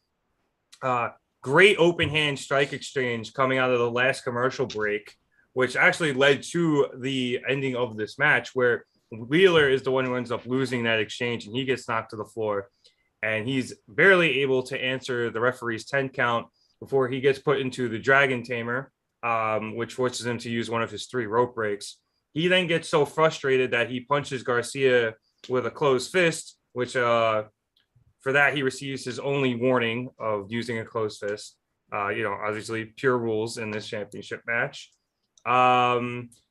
Great open hand strike exchange coming out of the last commercial break, which actually led to the ending of this match, where Wheeler is the one who ends up losing that exchange, and he gets knocked to the floor, and he's barely able to answer the referee's 10 count before he gets put into the Dragon Tamer, which forces him to use one of his 3 rope breaks. He then gets so frustrated that he punches Garcia with a closed fist, which for that he receives his only warning of using a closed fist. Obviously pure rules in this championship match.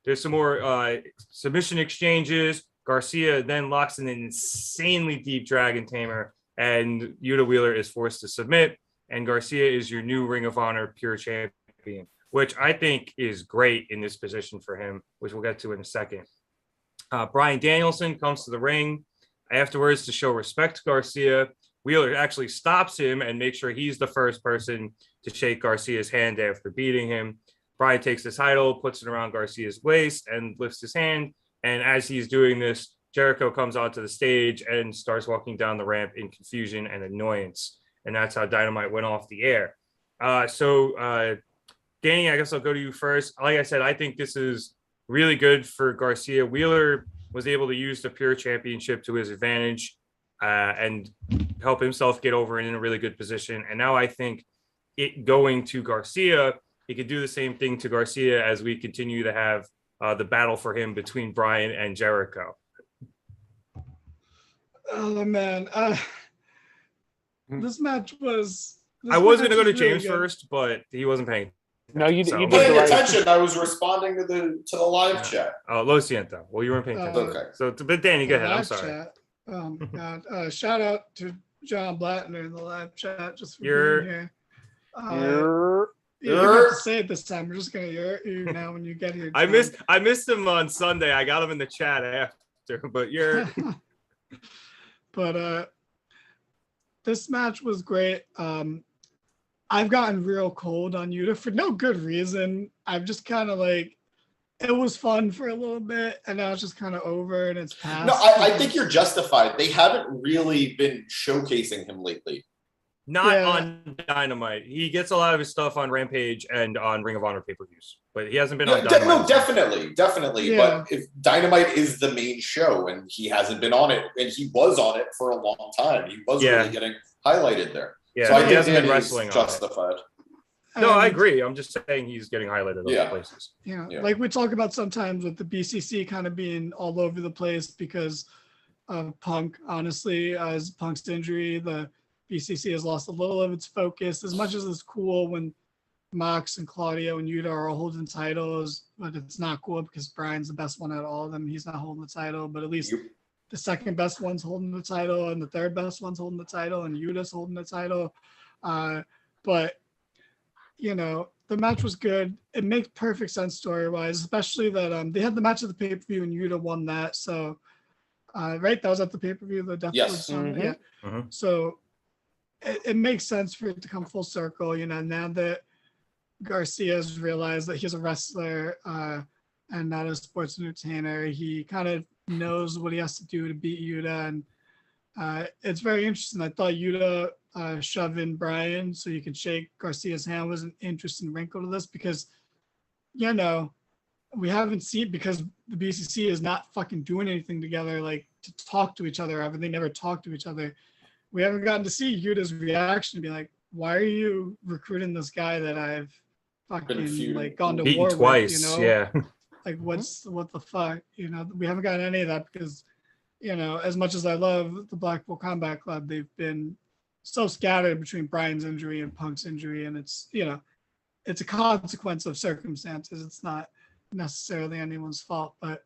There's some more submission exchanges. Garcia then locks in an insanely deep Dragon Tamer, and Yuta Wheeler is forced to submit, and Garcia is your new Ring of Honor pure champion, which I think is great in this position for him, which we'll get to in a second. Bryan Danielson comes to the ring afterwards to show respect to Garcia. Wheeler actually stops him and makes sure he's the first person to shake Garcia's hand after beating him. Bryan takes the title, puts it around Garcia's waist, and lifts his hand. And as he's doing this, Jericho comes onto the stage and starts walking down the ramp in confusion and annoyance. And that's how Dynamite went off the air. Danny, I guess I'll go to you first. Like I said, I think this is really good for Garcia. Wheeler was able to use the pure championship to his advantage and help himself get over in a really good position. And now I think it going to Garcia, he could do the same thing to Garcia as we continue to have the battle for him between Bryan and Jericho. Oh, man. This match was... I was going to go to James first, but he wasn't paying. No, you paying did attention. I was responding to the live chat. Oh, Lo siento. Well, you weren't paying attention. Okay. So, but Danny, go ahead. I'm sorry. Chat. Oh my God! Shout out to John Blattner in the live chat just for being here. You don't have to say it this time. We're just gonna hear you now when you get here. I missed him on Sunday. I got him in the chat after, but you're. But this match was great. I've gotten real cold on Yuta for no good reason. I've just kind of like, it was fun for a little bit, and now it's just kind of over and it's past. No, I think you're justified. They haven't really been showcasing him lately. Not on Dynamite. He gets a lot of his stuff on Rampage and on Ring of Honor pay-per-views, but he hasn't been on Dynamite. No, definitely. Yeah. But if Dynamite is the main show and he hasn't been on it, and he was on it for a long time, he was really getting highlighted there. Yeah, so I he hasn't been wrestling justified. No, I agree. I'm just saying he's getting highlighted other places. Yeah, like we talk about sometimes with the BCC kind of being all over the place because of Punk. Honestly, as Punk's injury, the BCC has lost a little of its focus. As much as it's cool when Mox and Claudio and Yuta are holding titles, but it's not cool because Bryan's the best one out of all of them. He's not holding the title, but at least the second best one's holding the title and the third best one's holding the title and Yuta's holding the title. But you know, the match was good. It makes perfect sense story-wise, especially that they had the match at the pay-per-view and Yuta won that. So, right, that was at the pay-per-view. The Death yeah. Mm-hmm. So it makes sense for it to come full circle. You know, now that Garcia's realized that he's a wrestler and not a sports entertainer, he kind of knows what he has to do to beat Yuta, and it's very interesting. I thought Yuta shoving Bryan so you could shake Garcia's hand was an interesting wrinkle to this because, you know, we haven't seen, because the BCC is not fucking doing anything together, like to talk to each other. They never talk to each other. We haven't gotten to see Yuta's reaction to be like, why are you recruiting this guy that I've fucking like gone to war twice, with, you know? Yeah. Like what the fuck? You know, we haven't gotten any of that because, you know, as much as I love the Blackpool Combat Club, they've been so scattered between Bryan's injury and Punk's injury, and it's, you know, it's a consequence of circumstances. It's not necessarily anyone's fault, but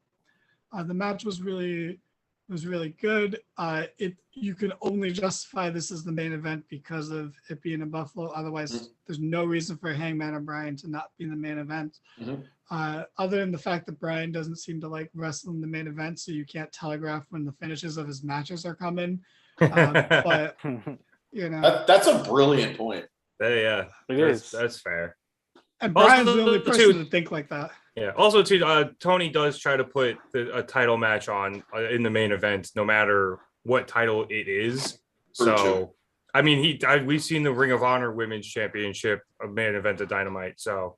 the match was really It was really good. You can only justify this as the main event because of it being in Buffalo. Otherwise, there's no reason for Hangman or Bryan to not be in the main event. Other than the fact that Bryan doesn't seem to like wrestling the main event, so you can't telegraph when the finishes of his matches are coming. But you know, that's a brilliant point. Yeah, that's fair. And Bryan's the only person to think like that. Yeah. Also, too, Tony does try to put a title match on in the main event, no matter what title it is. So, I mean, we've seen the Ring of Honor Women's Championship main event of Dynamite. So,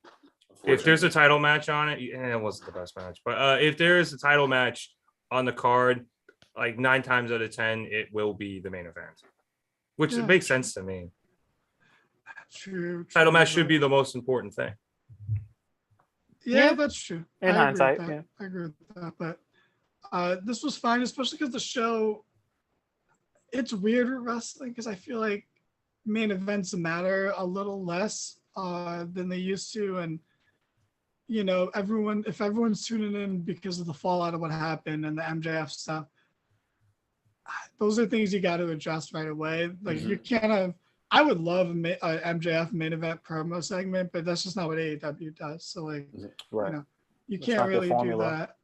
if there's a title match on it, it wasn't the best match, but if there is a title match on the card, like 9 times out of 10, it will be the main event, which makes sense to me. True. Title match should be the most important thing. Yeah, that's true. In hindsight, I agree with that. But this was fine, especially because the show, it's weird with wrestling because I feel like main events matter a little less than they used to. And, you know, if everyone's tuning in because of the fallout of what happened and the MJF stuff, those are things you got to adjust right away. Like you can't have, I would love an MJF main event promo segment, but that's just not what AEW does. So like, you know, you can't really do that.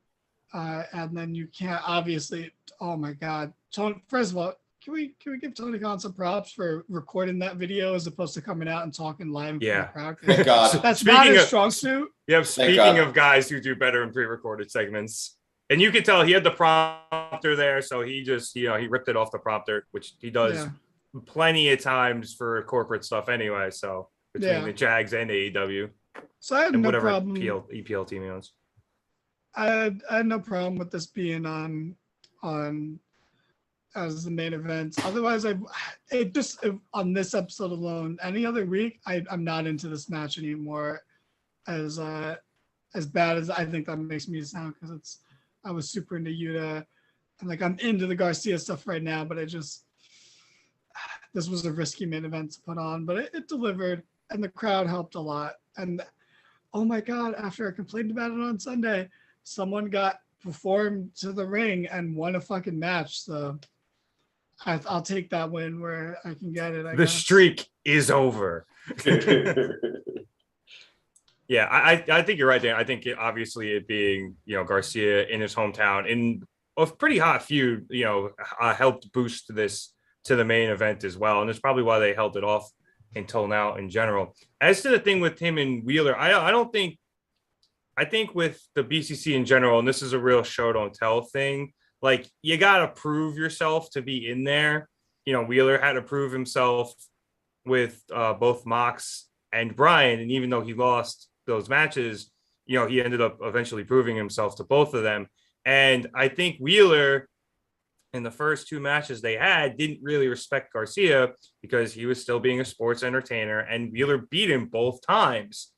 And then you can't obviously. Oh my God, Tony! First of all, can we give Tony Khan some props for recording that video as opposed to coming out and talking live? Yeah, crowd? Thank God. That's not his strong suit. Yeah, speaking of guys who do better in pre-recorded segments, and you could tell he had the prompter there, so he just he ripped it off the prompter, which he does. Yeah. Plenty of times for corporate stuff anyway, so between the Jags and AEW. So I had no problem. EPL team owns. I had no problem with this being on as the main event. Otherwise, on this episode alone, any other week, I'm not into this match anymore. As bad as I think that makes me sound, because I was super into Huda, and like I'm into the Garcia stuff right now, but this was a risky main event to put on, but it delivered, and the crowd helped a lot. And oh my God, after I complained about it on Sunday, someone got performed to the ring and won a fucking match. So I'll take that win where I can get it. I guess. Streak is over. Yeah, I think you're right there. I think obviously it being, Garcia in his hometown in a pretty hot feud, helped boost this to the main event as well. And that's probably why they held it off until now in general. As to the thing with him and Wheeler, I think with the BCC in general, and this is a real show don't tell thing, like you got to prove yourself to be in there. Wheeler had to prove himself with both Mox and Bryan. And even though he lost those matches, he ended up eventually proving himself to both of them. And I think Wheeler, in the first 2 matches they had, didn't really respect Garcia because he was still being a sports entertainer, and Wheeler beat him both times.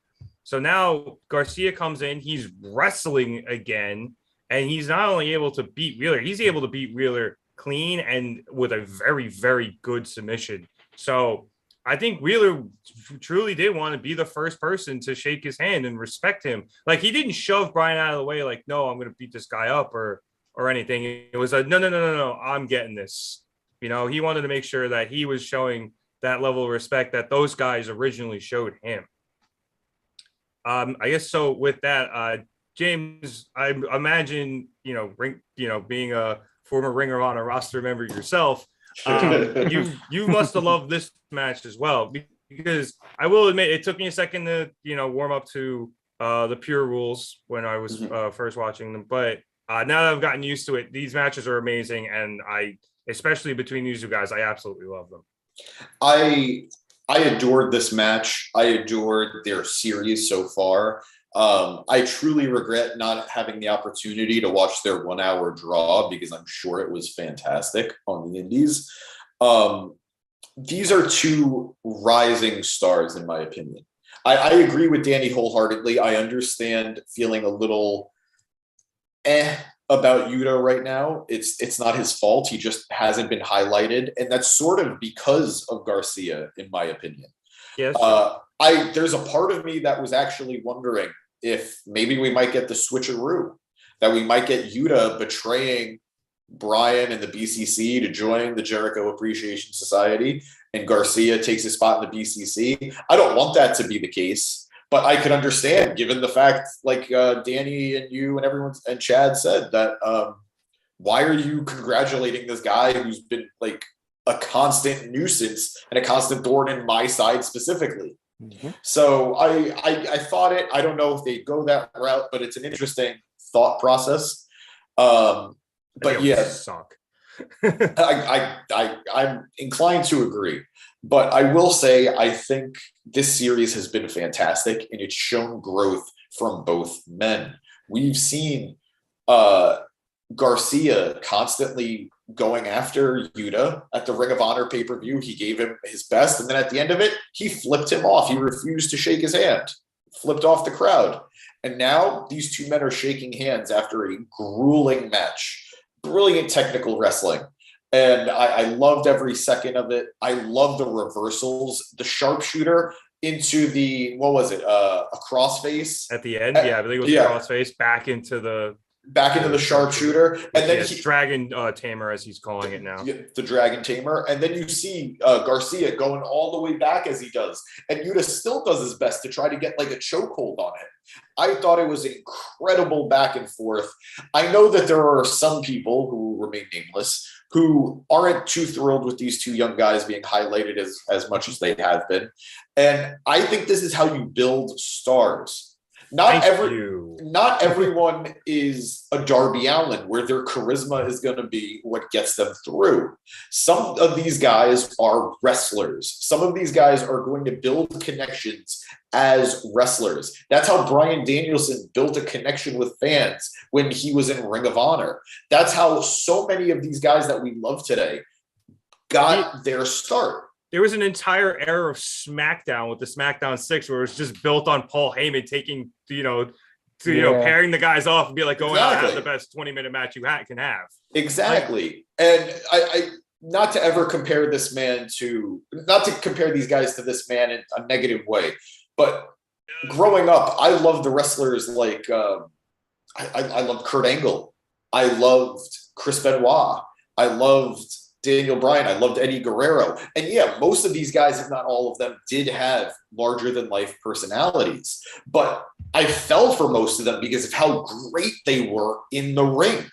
So now Garcia comes in, he's wrestling again, and he's not only able to beat Wheeler, he's able to beat Wheeler clean and with a very, very good submission. So I think Wheeler truly did want to be the first person to shake his hand and respect him. Like, he didn't shove Bryan out of the way like, no, I'm going to beat this guy up or anything. It was like, no, I'm getting this. He wanted to make sure that he was showing that level of respect that those guys originally showed him. I guess so. With that, James, I imagine being a former Ring of Honor roster member yourself, you must have loved this match as well, because I will admit it took me a second to warm up to the pure rules when I was first watching them, but now that I've gotten used to it, these matches are amazing, and especially between these 2 guys, I absolutely love them. I adored this match. I adored their series so far. I truly regret not having the opportunity to watch their 1-hour draw, because I'm sure it was fantastic on the indies. These are 2 rising stars, in my opinion. I agree with Danny wholeheartedly. I understand feeling a little about Huda right now. It's not his fault. He just hasn't been highlighted, and that's sort of because of Garcia, in my opinion. Yes. There's a part of me that was actually wondering if maybe we might get the switcheroo, that we might get Huda betraying Bryan and the BCC to join the Jericho Appreciation Society, and Garcia takes his spot in the BCC. I don't want that to be the case, but I can understand, given the fact, like Danny and you and everyone and Chad said, that why are you congratulating this guy who's been like a constant nuisance and a constant thorn in my side specifically? Mm-hmm. So I thought it. I don't know if they go that route, but it's an interesting thought process. But yeah, suck. I'm inclined to agree, but I will say I think this series has been fantastic, and it's shown growth from both men. We've seen Garcia constantly going after Huda at the Ring of Honor pay-per-view. He gave him his best, and then at the end of it, he flipped him off. He refused to shake his hand, flipped off the crowd. And now these two men are shaking hands after a grueling match. Brilliant technical wrestling. And I loved every second of it. I love the reversals, the sharpshooter into the, what was it? A crossface at the end. Yeah, I believe it was a crossface back into the sharpshooter, and then Dragon Tamer, as he's calling it now. The Dragon Tamer, and then you see Garcia going all the way back as he does, and Huda still does his best to try to get like a chokehold on him. I thought it was incredible back and forth. I know that there are some people who remain nameless who aren't too thrilled with these two young guys being highlighted as much as they have been, and I think this is how you build stars. Not everyone is a Darby Allin where their charisma is going to be what gets them through. Some of these guys are wrestlers. Some of these guys are going to build connections as wrestlers. That's how Bryan Danielson built a connection with fans when he was in Ring of Honor. That's how so many of these guys that we love today got their start. There was an entire era of SmackDown with the SmackDown 6 where it was just built on Paul Heyman taking, pairing the guys off and be like, going out and have the best 20-minute match you can have. Exactly. And I not to ever compare this man to, not to compare these guys to this man in a negative way, but growing up, I loved the wrestlers like, I loved Kurt Angle. I loved Chris Benoit. I loved Daniel Bryan. I loved Eddie Guerrero. And yeah, most of these guys, if not all of them, did have larger than life personalities. But I fell for most of them because of how great they were in the ring.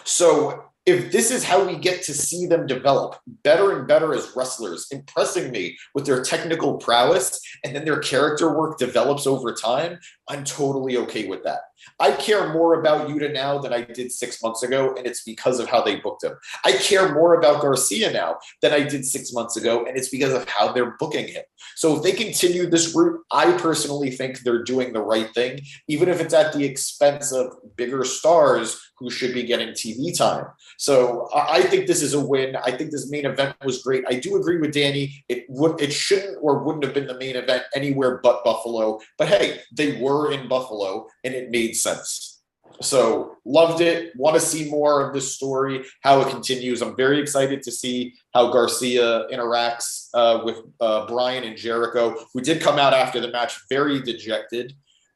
So if this is how we get to see them develop better and better as wrestlers, impressing me with their technical prowess, and then their character work develops over time, I'm totally okay with that. I care more about Huda now than I did 6 months ago, and it's because of how they booked him. I care more about Garcia now than I did 6 months ago, and it's because of how they're booking him. So if they continue this route, I personally think they're doing the right thing, even if it's at the expense of bigger stars who should be getting TV time. So I think this is a win. I think this main event was great. I do agree with Danny. It shouldn't or wouldn't have been the main event anywhere but Buffalo. But hey, they were in Buffalo, and it made sense. So loved it. Want to see more of this story, how it continues. I'm very excited to see how Garcia interacts with Bryan and Jericho, who did come out after the match very dejected,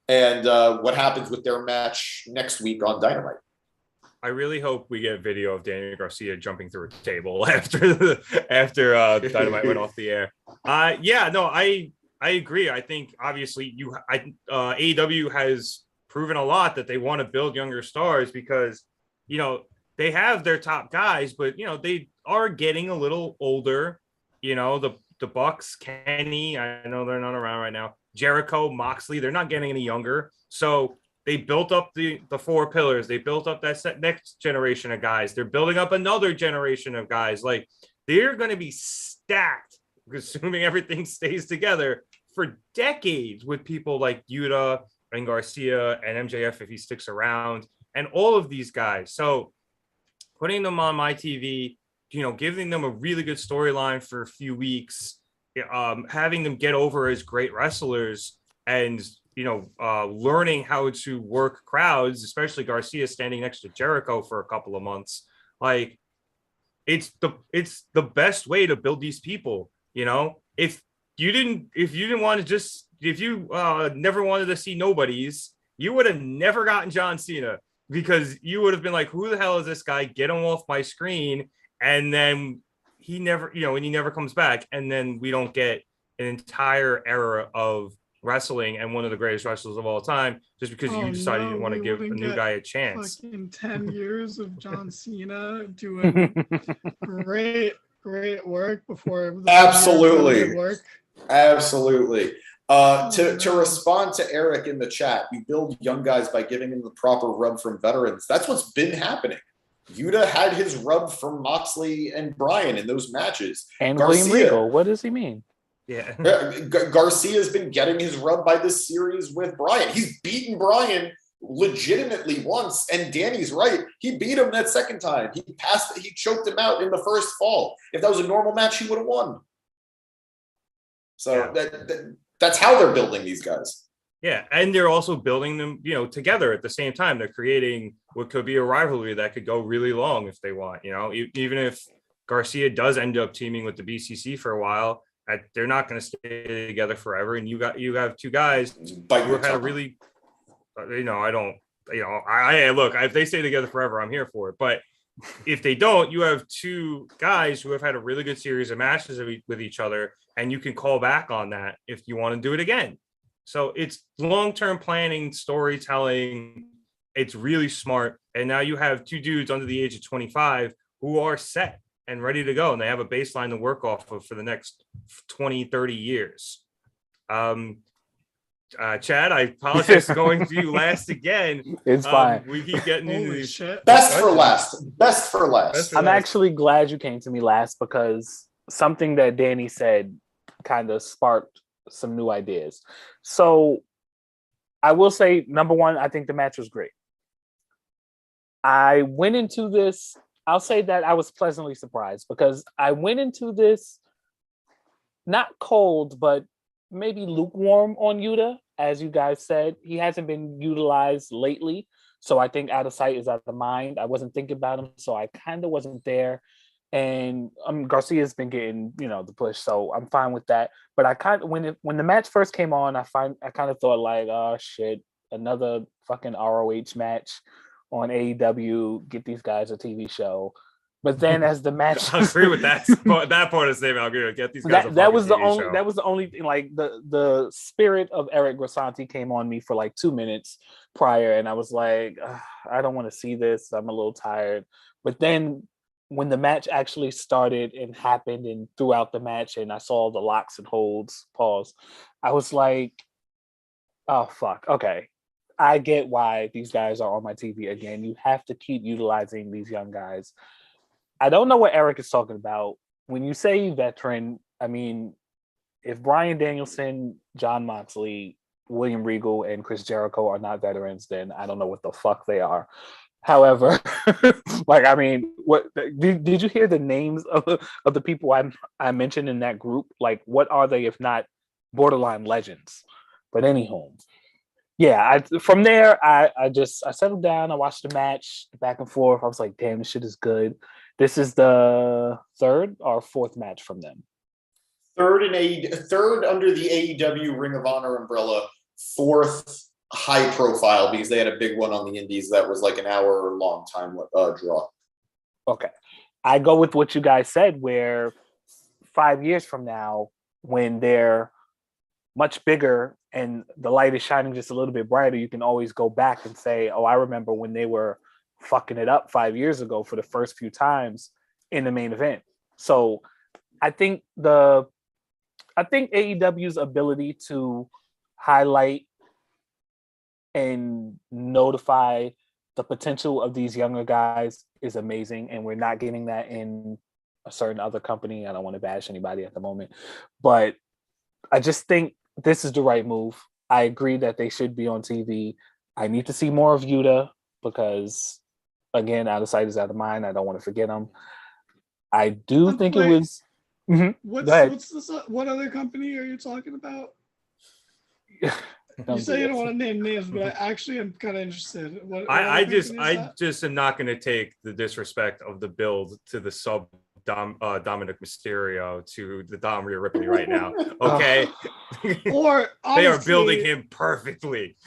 and what happens with their match next week on Dynamite. I really hope we get video of Daniel Garcia jumping through a table after Dynamite went off the air. I agree. I think obviously AEW has proven a lot that they want to build younger stars because, they have their top guys, but, they are getting a little older. The Bucks, Kenny, I know they're not around right now. Jericho, Moxley, they're not getting any younger. So they built up the four pillars. They built up that next generation of guys. They're building up another generation of guys. Like, they're going to be stacked, assuming everything stays together, for decades with people like Huda and Garcia and MJF if he sticks around, and all of these guys. So putting them on my TV, giving them a really good storyline for a few weeks, having them get over as great wrestlers, and learning how to work crowds, especially Garcia standing next to Jericho for a couple of months. Like, it's the best way to build these people. If you never wanted to see nobodies, you would have never gotten John Cena. because you would have been like, who the hell is this guy? Get him off my screen. And then he never, and he never comes back. And then we don't get an entire era of wrestling and one of the greatest wrestlers of all time just because you decided you didn't want to give a new guy a chance. Fucking 10 years of John Cena doing great work before the Absolutely. work. Absolutely. To respond to Eric in the chat, you build young guys by giving them the proper rub from veterans. That's what's been happening. Yuta had his rub from Moxley and Bryan in those matches. And William Regal, what does he mean? Yeah. Garcia's been getting his rub by this series with Bryan. He's beaten Bryan legitimately once, and Danny's right. He beat him that second time. He choked him out in the first fall. If that was a normal match, he would have won. So that's how they're building these guys. Yeah, and they're also building them, together at the same time. They're creating what could be a rivalry that could go really long if they want. Even if Garcia does end up teaming with the BCC for a while, they're not going to stay together forever. And you have two guys who have had a really, look, if they stay together forever, I'm here for it. But if they don't, you have two guys who have had a really good series of matches with each other, and you can call back on that if you want to do it again. So it's long-term planning, storytelling. It's really smart. And now you have two dudes under the age of 25 who are set and ready to go. And they have a baseline to work off of for the next 20, 30 years. Chad, I apologize for going to you last again. It's fine. We keep getting into these shit. Best for last. I'm actually glad you came to me last because something that Danny said kind of sparked some new ideas. So I will say, number one, I think the match was great. I went into this, I'll say that I was pleasantly surprised because I went into this not cold, but maybe lukewarm on Yuta. As you guys said, he hasn't been utilized lately. So I think out of sight is out of mind. I wasn't thinking about him, so I kind of wasn't there. And Garcia's been getting, the push, so I'm fine with that. But I kind of when the match first came on, I kind of thought like, oh shit, another fucking ROH match on AEW. Get these guys a TV show. But then as the match, I agree with that part of the statement. I'll agree. Get these guys. That was the only thing. Like the spirit of Eric Grisanti came on me for like 2 minutes prior, and I was like, I don't want to see this. I'm a little tired. But then when the match actually started and happened and throughout the match and I saw the locks and holds, I was like, oh, fuck. Okay. I get why these guys are on my TV again. You have to keep utilizing these young guys. I don't know what Eric is talking about. When you say veteran, I mean, if Bryan Danielson, John Moxley, William Regal, and Chris Jericho are not veterans, then I don't know what the fuck they are. However, what did you hear the names of the people I mentioned in that group? Like, what are they if not borderline legends? But anyhow, yeah. From there, I settled down. I watched the match back and forth. I was like, damn, this shit is good. This is the third or fourth match from them. Third under the AEW Ring of Honor umbrella. Fourth high profile because they had a big one on the indies that was like an hour long time draw. Okay. I go with what you guys said, where 5 years from now, when they're much bigger and the light is shining just a little bit brighter, you can always go back and say, oh, I remember when they were fucking it up 5 years ago for the first few times in the main event. So I think AEW's ability to highlight and notify the potential of these younger guys is amazing, and we're not getting that in a certain other company. I don't want to bash anybody at the moment, but I just think this is the right move. I agree that they should be on TV. I need to see more of Yuta because, again, out of sight is out of mind. I don't want to forget him. I do think it was. What other company are you talking about? You say you don't want to name names, but I actually am kind of interested. I just am not going to take the disrespect of the build to the sub Dominic Mysterio to the Dom Rhea Ripley right now. Okay, or honestly, they are building him perfectly.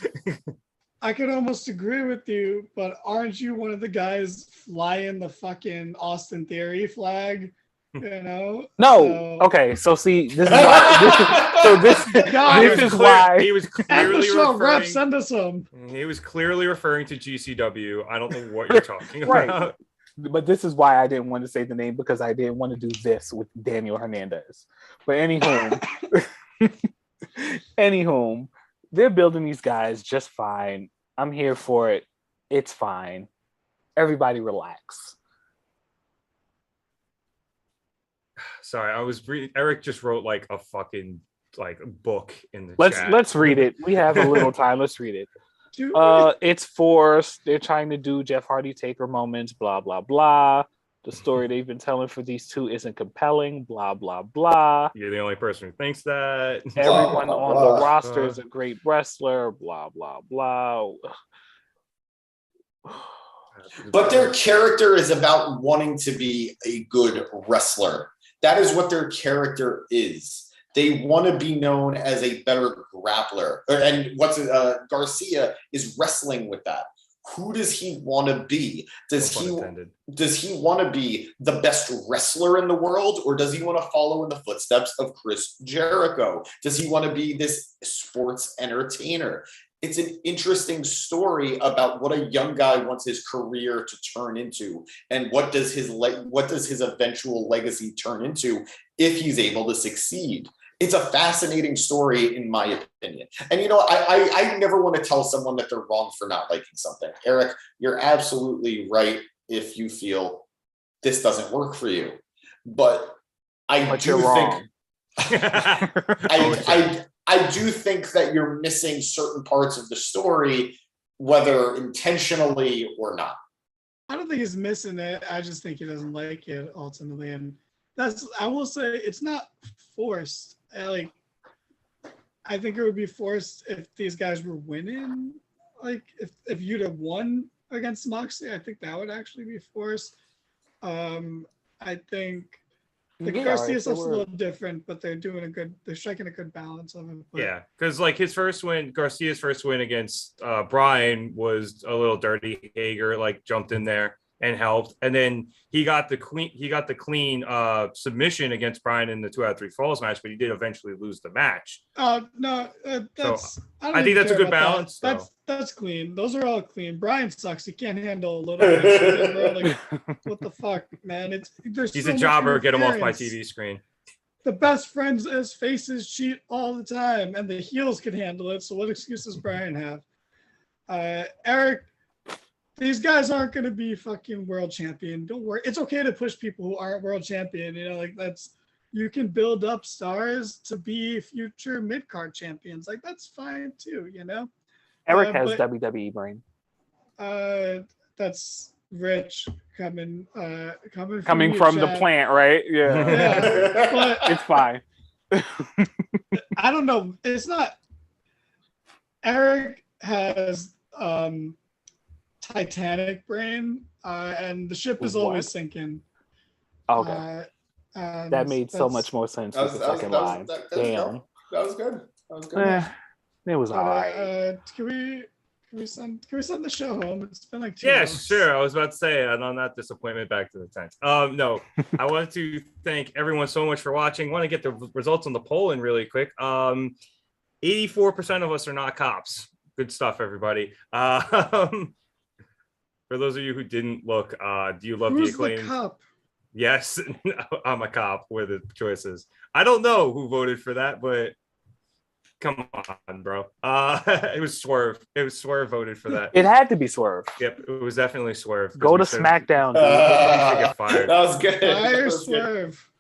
I could almost agree with you, but aren't you one of the guys flying the fucking Austin Theory flag? You know? No. Okay. So see, this is why. This is why he was End the clearly show, ref, referring. send us some. He was clearly referring to GCW. I don't know what you're talking Right. about. But this is why I didn't want to say the name, because I didn't want to do this with Daniel Hernandez. But anywho, they're building these guys just fine. I'm here for it. It's fine. Everybody relax. Sorry, I was reading. Eric just wrote like a fucking like book in the chat. Let's read it. We have a little time. Let's read it. It's forced. They're trying to do Jeff Hardy Taker moments, blah, blah, blah. The story they've been telling for these two isn't compelling, blah, blah, blah. You're the only person who thinks that. Everyone on the roster is a great wrestler, blah, blah, blah. But their character is about wanting to be a good wrestler. That is what their character is. They want to be known as a better grappler. And Garcia is wrestling with that. Who does he want to be? Does he want to be the best wrestler in the world, or does he want to follow in the footsteps of Chris Jericho? Does he want to be this sports entertainer? It's an interesting story about what a young guy wants his career to turn into, and what does his eventual legacy turn into if he's able to succeed. It's a fascinating story, in my opinion. And, you know, I never want to tell someone that they're wrong for not liking something. Eric, you're absolutely right if you feel this doesn't work for you. But I do think that you're missing certain parts of the story, whether intentionally or not. I don't think he's missing it. I just think he doesn't like it ultimately. And I will say, it's not forced. I think it would be forced if these guys were winning. Like if you'd have won against Moxley, I think that would actually be forced. I think the Garcia stuff's a little different, but they're striking a good balance of it. But. Yeah, because like Garcia's first win against Brian was a little dirty. Hager like jumped in there and helped, and then he got the clean submission against Brian in the 2 out of 3 falls match, but he did eventually lose the match. I think that's a good balance. That's clean. Those are all clean. Brian sucks. He can't handle a little bit. Bro. Like, what the fuck, man? He's a jobber. Get him off my TV screen. The best friends as faces cheat all the time, and the heels can handle it. So what excuse does Brian have? Eric, these guys aren't going to be fucking world champion. Don't worry. It's okay to push people who aren't world champion. You know, like you can build up stars to be future mid-card champions. Like, that's fine too, you know? Eric has WWE brain. That's Rich coming from the plant, right? Yeah. But it's fine. I don't know. It's not. Eric has Titanic brain, and the ship is always sinking. Okay. That made so much more sense with the second line. Damn. That was good. It was all right. Can we send the show home? It's been like 2 Yeah, months. sure. I was about to say, and on that disappointment, back to the tent. No, I wanted to thank everyone so much for watching. Want to get the results on the poll in really quick. 84% of us are not cops. Good stuff, everybody. For those of you who didn't look, do you love Who's the Acclaim? the cop? Yes, I'm a cop. Were the choices. I don't know who voted for that, but come on, bro. It was Swerve. It was Swerve voted for that. It had to be Swerve. Yep, it was definitely Swerve. Go to SmackDown. Get fired. That was good. Fire Swerve.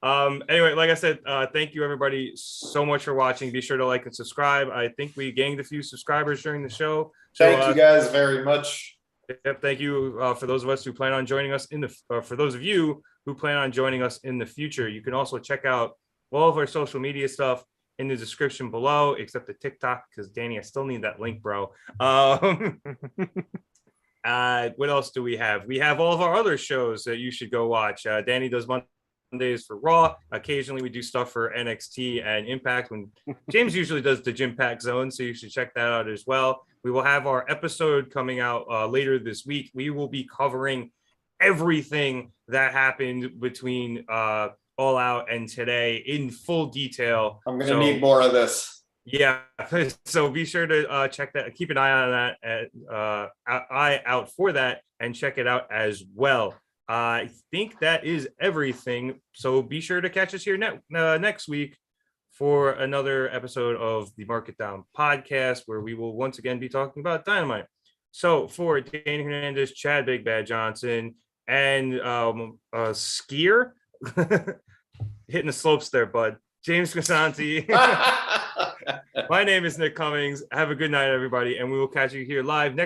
Anyway, like I said, thank you everybody so much for watching. Be sure to like and subscribe. I think we gained a few subscribers during the show. Thank you guys very much. Yep, thank you for those of us who plan on joining us for those of you who plan on joining us in the future. You can also check out all of our social media stuff in the description below, except the TikTok, because Danny, I still need that link, bro. What else do we have? We have all of our other shows that you should go watch. Danny does Mondays for Raw. Occasionally we do stuff for NXT and Impact. When James usually does the Gym Pack Zone, so you should check that out as well. We will have our episode coming out later this week. We will be covering everything that happened between All Out and today in full detail. I'm going to need more of this. Yeah, so be sure to check that. Keep an eye on that, eye out for that, and check it out as well. I think that is everything. So be sure to catch us here next week for another episode of the Market Down podcast, where we will once again be talking about Dynamite. So for Danny Hernandez, Chad Big Bad Johnson, and Skier hitting the slopes there, bud. James Casanti. My name is Nick Cummings. Have a good night, everybody, and we will catch you here live next